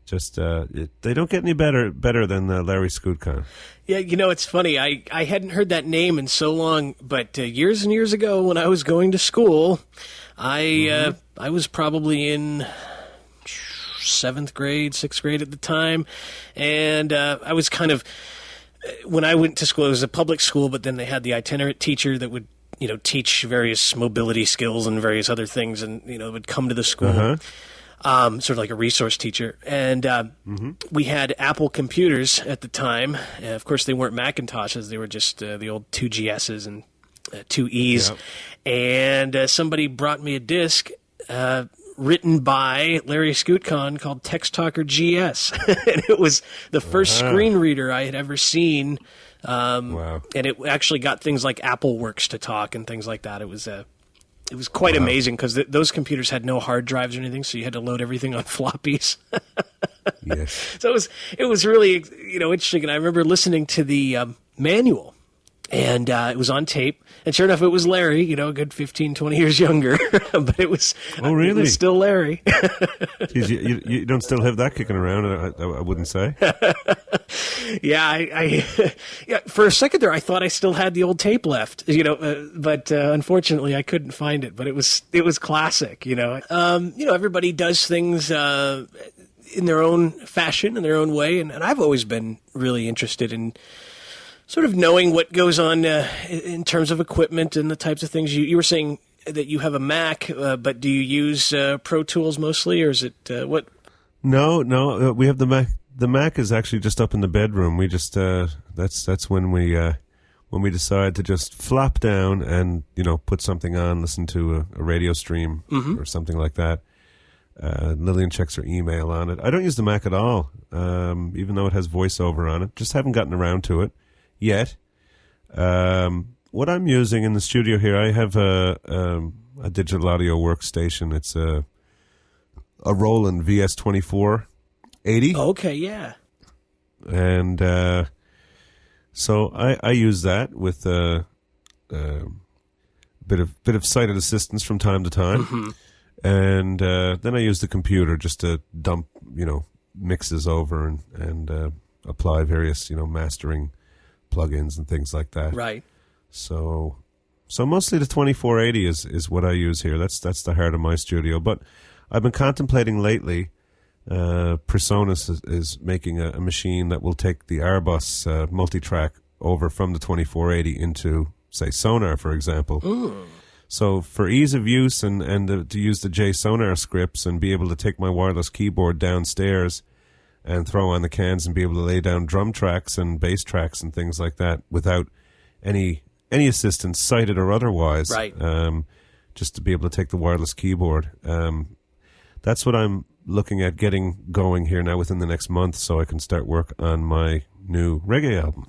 just they don't get any better than Larry Scootcon. Yeah, it's funny. I hadn't heard that name in so long, but years and years ago when I was going to school, I was probably in 7th grade, 6th grade at the time, and I was kind of. When I went to school, it was a public school, but then they had the itinerant teacher that would, teach various mobility skills and various other things, and would come to the school, sort of like a resource teacher. And we had Apple computers at the time. Of course, they weren't Macintoshes; they were just the old 2GSs and 2Es. Yep. And somebody brought me a disc. Written by Larry Scootcon called Text Talker GS. And it was the first screen reader I had ever seen. Wow. And it actually got things like Apple Works to talk and things like that. It was quite amazing because those computers had no hard drives or anything, so you had to load everything on floppies. Yes. So it was really interesting. And I remember listening to the manual. And it was on tape. And sure enough, it was Larry, a good 15, 20 years younger. But it was, really? It was still Larry. Jeez, you don't still have that kicking around, I wouldn't say. Yeah, yeah, for a second there, I thought I still had the old tape left, but unfortunately I couldn't find it. But it was classic, everybody does things in their own fashion, in their own way. And I've always been really interested in sort of knowing what goes on in terms of equipment and the types of things. You were saying that you have a Mac, but do you use Pro Tools mostly, or is it what? No, we have the Mac. The Mac is actually just up in the bedroom. We just that's when we decide to just flop down and put something on, listen to a radio stream or something like that. Lillian checks her email on it. I don't use the Mac at all, even though it has voiceover on it. Just haven't gotten around to it yet. What I'm using in the studio here, I have a digital audio workstation. It's a Roland VS2480. Okay, yeah. And so I use that with a bit of sighted assistance from time to time. Mm-hmm. And then I use the computer just to dump, mixes over and apply various, mastering plugins and things like that. Right. So mostly the 2480 is what I use here. That's the heart of my studio. But I've been contemplating lately. Presonus is making a machine that will take the Airbus multitrack over from the 2480 into, say, Sonar, for example. Ooh. So for ease of use and to use the JSonar scripts and be able to take my wireless keyboard downstairs and throw on the cans and be able to lay down drum tracks and bass tracks and things like that without any assistance, sighted or otherwise. Right. Just to be able to take the wireless keyboard. That's what I'm looking at getting going here now within the next month, so I can start work on my new reggae album.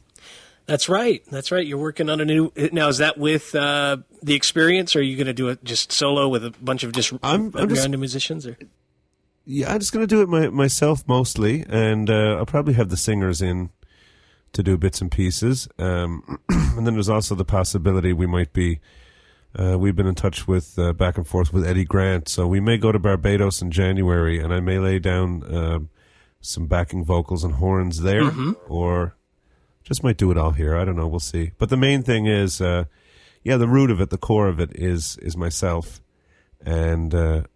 That's right. You're working on a new... Now, is that with the Experience, or are you going to do it just solo with a bunch of just random musicians? Or? Yeah, I'm just going to do it myself mostly, and I'll probably have the singers in to do bits and pieces. And then there's also the possibility we might be... we've been in touch with back and forth with Eddie Grant, so we may go to Barbados in January, and I may lay down some backing vocals and horns there, or just might do it all here. I don't know. We'll see. But the main thing is, the root of it, the core of it is myself, and of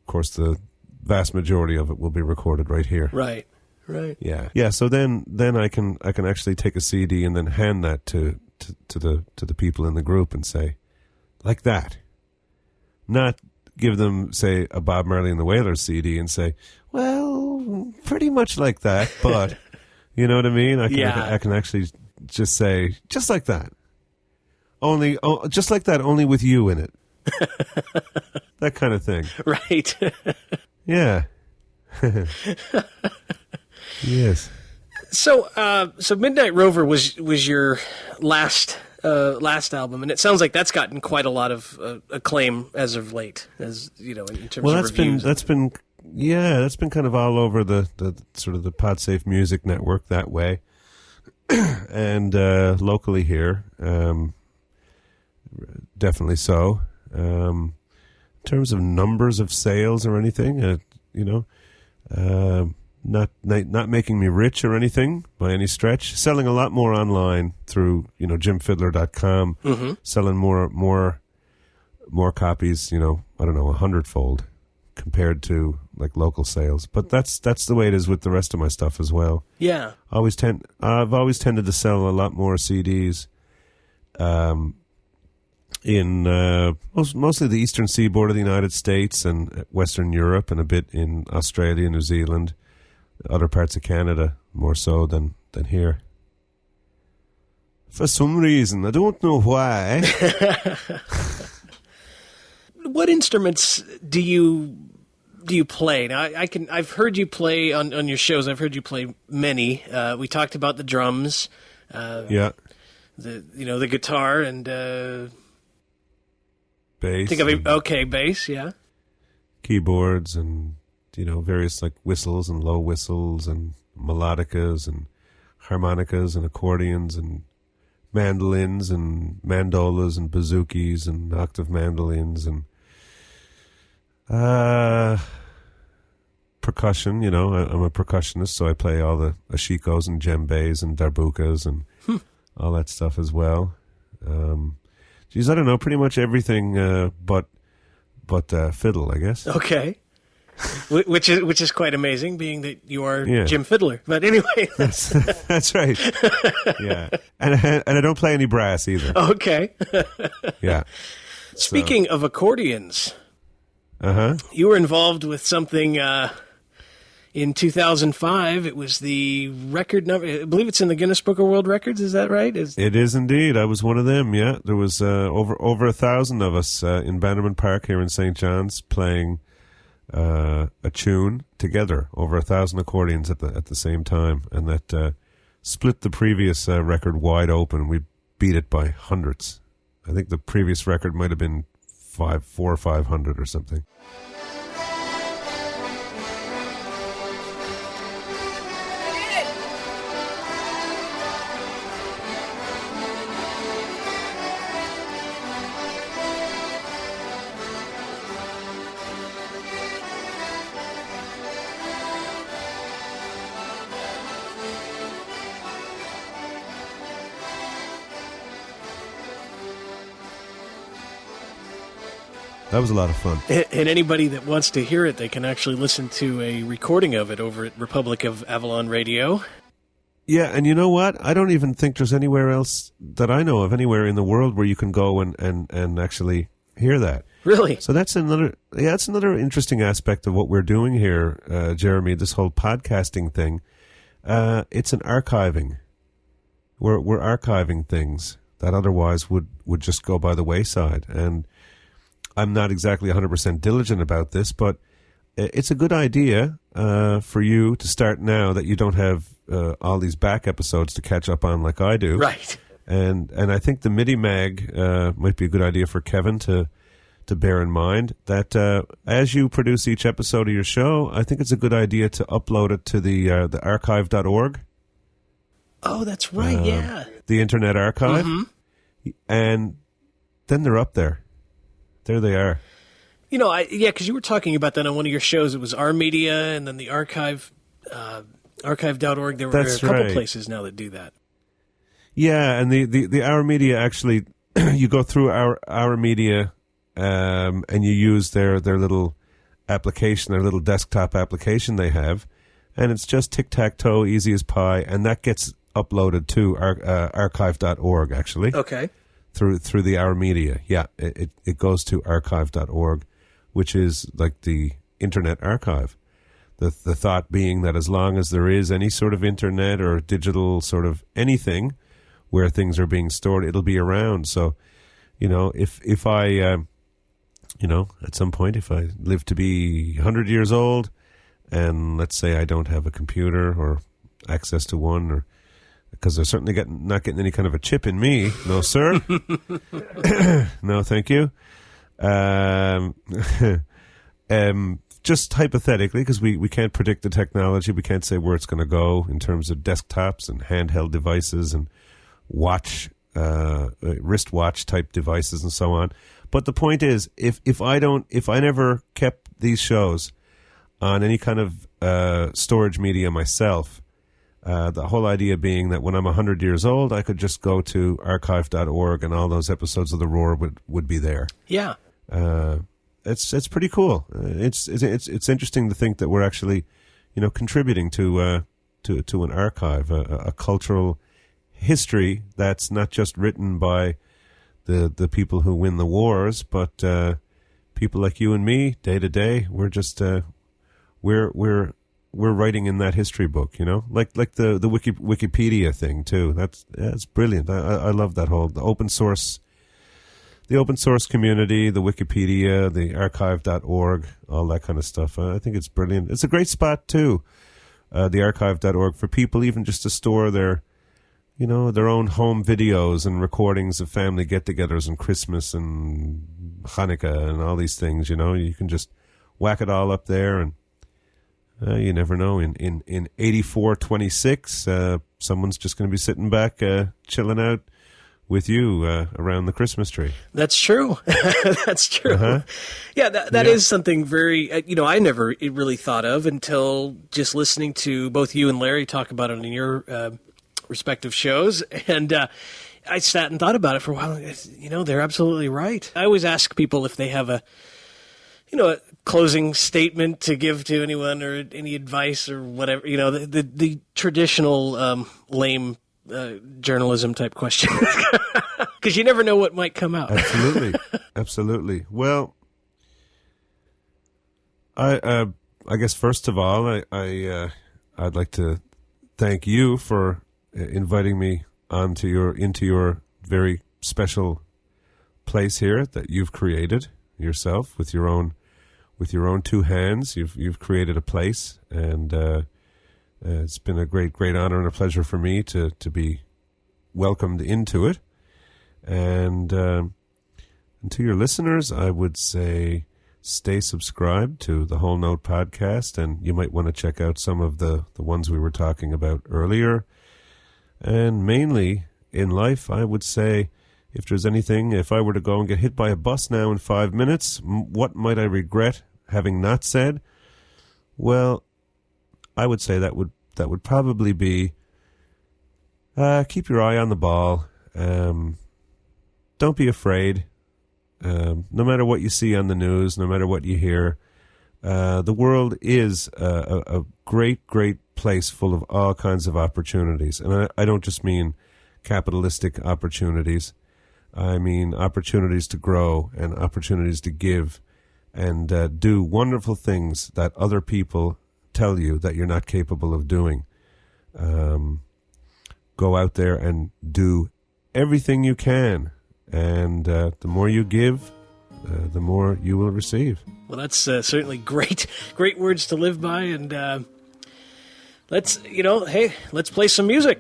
course the vast majority of it will be recorded right here. Right. Yeah. So then I can actually take a CD and then hand that to the people in the group and say, like that. Not give them, say, a Bob Marley and the Wailers CD and say, well, pretty much like that, but you know what I mean? I can actually just say, just like that. Just like that, only with you in it. That kind of thing. Right. Yeah. Yes. So Midnight Rover was your last album, and it sounds like that's gotten quite a lot of acclaim as of late, as in terms of reviews. That's been kind of all over the sort of the Podsafe Music Network that way, and locally here, definitely so. In terms of numbers of sales or anything, not making me rich or anything by any stretch. Selling a lot more online through JimFidler.com. Selling more copies. I don't know, 100-fold compared to like local sales. But that's the way it is with the rest of my stuff as well. Yeah, I've always tended to sell a lot more CDs. In mostly the eastern seaboard of the United States and Western Europe, and a bit in Australia, New Zealand, other parts of Canada, more so than here. For some reason, I don't know why. What instruments do you play? Now, I've heard you play on your shows. I've heard you play many. We talked about the drums. Yeah. The guitar and bass. Bass. Yeah. Keyboards and various like whistles and low whistles and melodicas and harmonicas and accordions and mandolins and mandolas and bouzouki and octave mandolins and percussion. I'm a percussionist, so I play all the ashikos and djembes and darbukas and all that stuff as well. I don't know, pretty much everything but fiddle, I guess. Okay. Which is quite amazing, being that you are Jim Fidler. But anyway, that's right. Yeah, and I don't play any brass either. Okay. Yeah. Speaking of accordions, you were involved with something in 2005. It was the record number. I believe it's in the Guinness Book of World Records. Is that right? It is indeed. I was one of them. Yeah, there was over 1,000 of us in Bannerman Park here in St. John's playing a tune together, over 1,000 accordions at the same time, and that split the previous record wide open. We beat it by hundreds. I think the previous record might have been 400 or 500 or something. That was a lot of fun. And anybody that wants to hear it, they can actually listen to a recording of it over at Republic of Avalon Radio. Yeah, and you know what? I don't even think there's anywhere else that I know of, anywhere in the world where you can go and actually hear that. Really? So that's another interesting aspect of what we're doing here, Jeremy, this whole podcasting thing. It's an archiving. We're archiving things that otherwise would just go by the wayside. And I'm not exactly 100% diligent about this, but it's a good idea for you to start now that you don't have all these back episodes to catch up on like I do. Right. And I think the MIDI mag might be a good idea for Kevin to bear in mind that as you produce each episode of your show, I think it's a good idea to upload it to the archive.org. Oh, that's right, yeah. The Internet Archive. Mm-hmm. And then they're up there. There they are. You know, because you were talking about that on one of your shows. It was Our Media and then the archive, archive.org. There were a couple places now that do that. Yeah, and the Our Media actually, you go through Our Media and you use their little application, their little desktop application they have, and it's just tic-tac-toe, easy as pie, and that gets uploaded to archive.org, actually. Okay. Through the Our Media. Yeah, it goes to archive.org, which is like the Internet Archive. The thought being that as long as there is any sort of internet or digital sort of anything where things are being stored, it'll be around. So, you know, if I, you know, at some point, if I live to be 100 years old and let's say I don't have a computer or access to one, or because they're certainly not getting any kind of a chip in me. No, sir. No, thank you. Just hypothetically, because we can't predict the technology. We can't say where it's going to go in terms of desktops and handheld devices and wristwatch type devices and so on. But the point is, if I never kept these shows on any kind of storage media myself, the whole idea being that when I'm 100 years old, I could just go to archive.org and all those episodes of The Roar would be there. Yeah. It's pretty cool. It's interesting to think that we're actually, you know, contributing to an archive, a cultural history that's not just written by the people who win the wars, but people like you and me, day to day. We're just we're writing in that history book, you know, like the Wikipedia thing too. That's brilliant. I love that whole the open source community, the Wikipedia, the archive.org, all that kind of stuff. I think it's brilliant. It's a great spot too, the archive.org, for people even just to store their own home videos and recordings of family get-togethers and Christmas and Hanukkah and all these things. You know, you can just whack it all up there, and you never know. In 8426, someone's just going to be sitting back, chilling out with you around the Christmas tree. That's true. That's true. Uh-huh. Yeah, that is something very, I never really thought of until just listening to both you and Larry talk about it in your respective shows. And I sat and thought about it for a while. They're absolutely right. I always ask people if they have a closing statement to give to anyone or any advice or whatever, the traditional lame journalism type question, because you never know what might come out. Absolutely. Well, I guess first of all, I'd like to thank you for inviting me into your very special place here that you've created yourself with your own with your own two hands. You've created a place, and it's been a great honor and a pleasure for me to be welcomed into it. And to your listeners, I would say stay subscribed to the Wholenote podcast, and you might want to check out some of the ones we were talking about earlier. And mainly in life, I would say, if there's anything, if I were to go and get hit by a bus now in 5 minutes, what might I regret having not said? Well, I would say that would probably be keep your eye on the ball. Don't be afraid. No matter what you see on the news, no matter what you hear, the world is a great place full of all kinds of opportunities. And I don't just mean capitalistic opportunities. I mean opportunities to grow and opportunities to give and do wonderful things that other people tell you that you're not capable of doing. Go out there and do everything you can. And the more you give, the more you will receive. Well, that's certainly great words to live by. And let's play some music.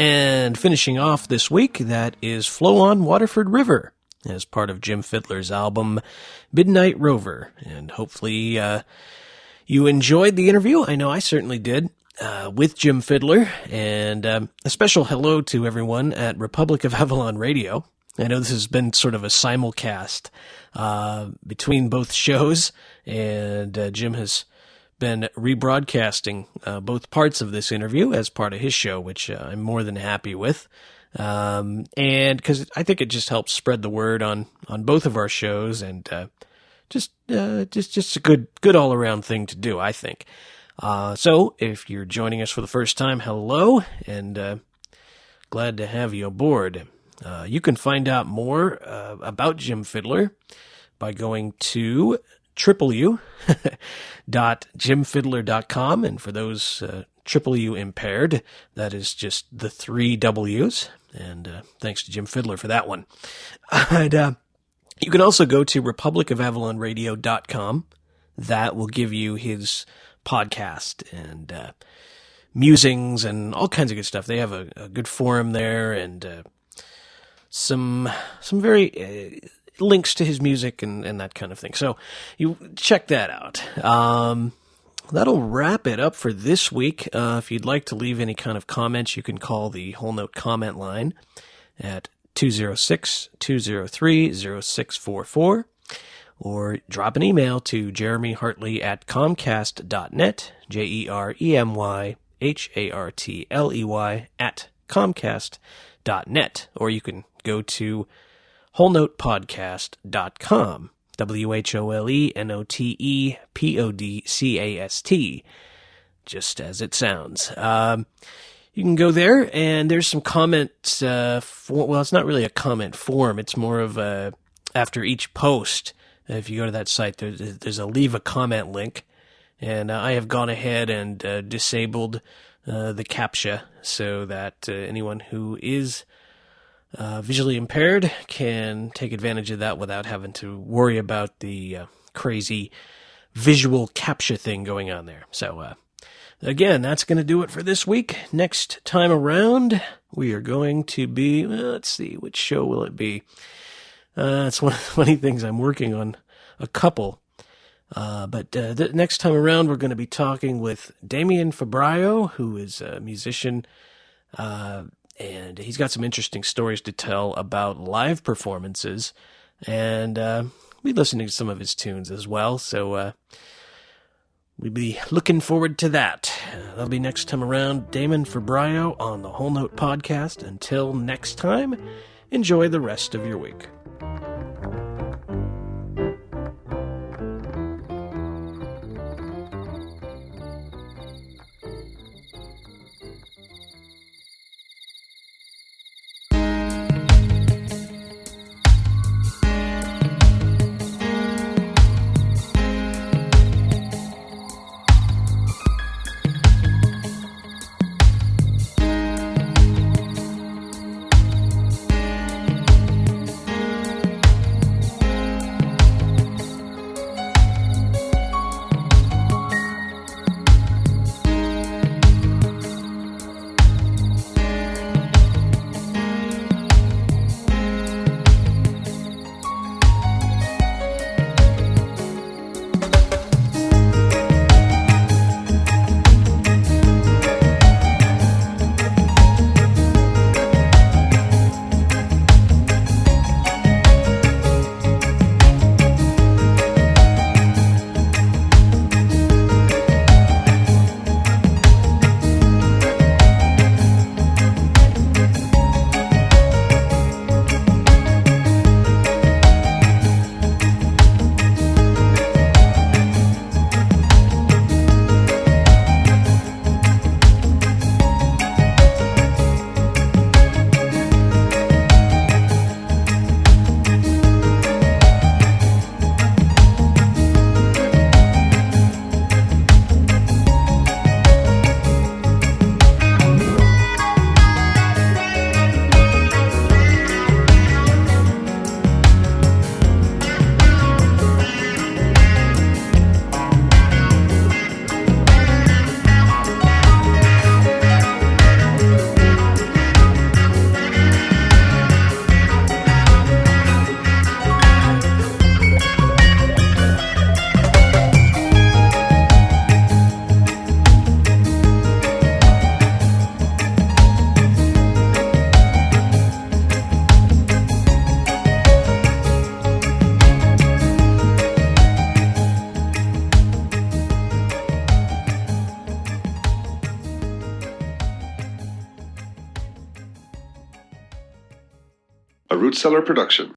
And finishing off this week, that is Flow on Waterford River, as part of Jim Fidler's album Midnight Rover. And hopefully you enjoyed the interview. I know I certainly did, with Jim Fidler. And a special hello to everyone at Republic of Avalon Radio. I know this has been sort of a simulcast between both shows, and Jim has been rebroadcasting both parts of this interview as part of his show, which I'm more than happy with. And because I think it just helps spread the word on both of our shows, and just a good all around thing to do, I think. So if you're joining us for the first time, hello, and glad to have you aboard. You can find out more about Jim Fidler by going to www.jimfidler.com, and for those triple U impaired, that is just the 3 W's, and thanks to Jim Fidler for that one. And you can also go to republicofavalonradio.com. That will give you his podcast and musings and all kinds of good stuff. They have a good forum there, and some very links to his music and that kind of thing. So you check that out. That'll wrap it up for this week. If you'd like to leave any kind of comments, you can call the Wholenote comment line at 206-203-0644, or drop an email to jeremyhartley@comcast.net, JeremyHartley@comcast.net, or you can go to wholenotepodcast.com, WHOLENOTEPODCAST, just as it sounds. You can go there, and there's some comments. Well, it's not really a comment form. It's more of after each post. If you go to that site, there's a leave a comment link, and I have gone ahead and disabled the CAPTCHA so that anyone who is visually impaired can take advantage of that without having to worry about the crazy visual CAPTCHA thing going on there. So, again, that's going to do it for this week. Next time around, we are going to be, let's see, which show will it be? It's one of the funny things. I'm working on a couple. But the next time around, we're going to be talking with Damien Fabrio, who is a musician, and he's got some interesting stories to tell about live performances, and we'll be listening to some of his tunes as well, so we'll be looking forward to that. That'll be next time around. Damon Fabrio on the Wholenote Podcast. Until next time, enjoy the rest of your week. a Root Cellar production.